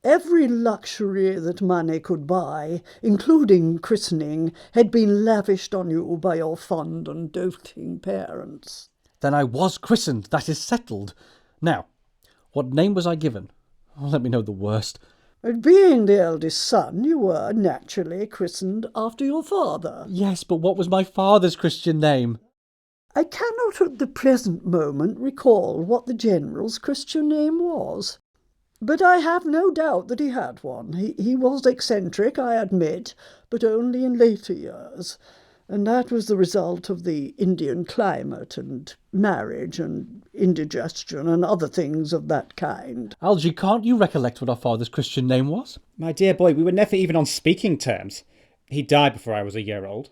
Every luxury that money could buy, including christening, had been lavished on you by your fond and doting parents. Then I was christened, that is settled. Now, what name was I given? Oh, let me know the worst. Being the eldest son, you were naturally christened after your father. Yes, but what was my father's Christian name? I cannot at the present moment recall what the General's Christian name was. But I have no doubt that he had one. He was eccentric, I admit, but only in later years. And that was the result of the Indian climate and marriage and indigestion and other things of that kind. Algy, can't you recollect what our father's Christian name was? My dear boy, we were never even on speaking terms. He died before I was a year old.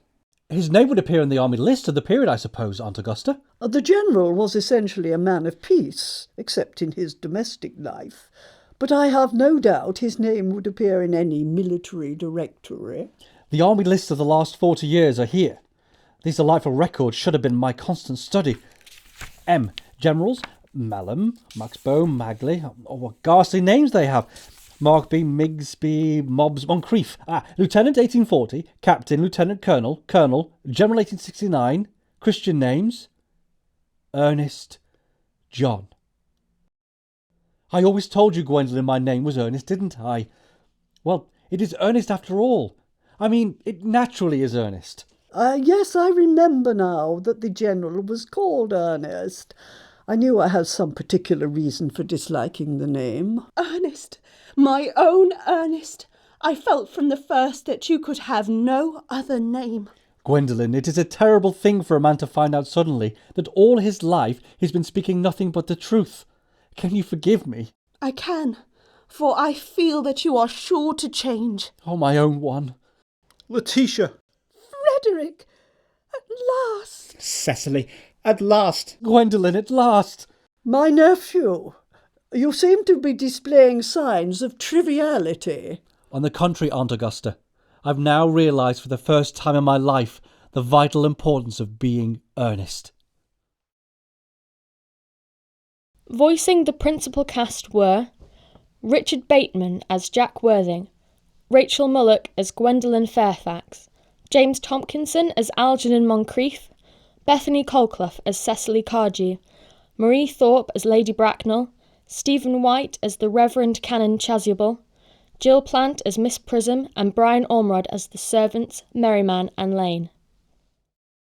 His name would appear in the army list of the period, I suppose, Aunt Augusta. The General was essentially a man of peace, except in his domestic life. But I have no doubt his name would appear in any military directory. The army lists of the last 40 years are here. These delightful records should have been my constant study. M. Generals, Malham, Maxbow, Magley. Oh, what ghastly names they have. Markby, Migsby, Mobbs, Moncrieff. Lieutenant 1840, Captain, Lieutenant Colonel, Colonel, General 1869. Christian names. Ernest, John. I always told you, Gwendolyn, my name was Ernest, didn't I? Well, it is Ernest after all. I mean, it naturally is Ernest. Yes, I remember now that the General was called Ernest. I knew I had some particular reason for disliking the name. Ernest, my own Ernest. I felt from the first that you could have no other name. Gwendolyn, it is a terrible thing for a man to find out suddenly that all his life he's been speaking nothing but the truth. Can you forgive me? I can, for I feel that you are sure to change. Oh, my own one. Letitia! Frederick! At last! Cecily, at last! Gwendolyn, at last! My nephew, you seem to be displaying signs of triviality. On the contrary, Aunt Augusta, I've now realised for the first time in my life the vital importance of being earnest. Voicing the principal cast were Richard Bateman as Jack Worthing, Rachel Mullock as Gwendolyn Fairfax, James Tomkinson as Algernon Moncrieff, Bethany Colclough as Cecily Cardew, Maree Thorpe as Lady Bracknell, Stephen White as the Reverend Canon Chasuble, Gill Plant as Miss Prism, and Brian Ormrod as the servants Merriman and Lane.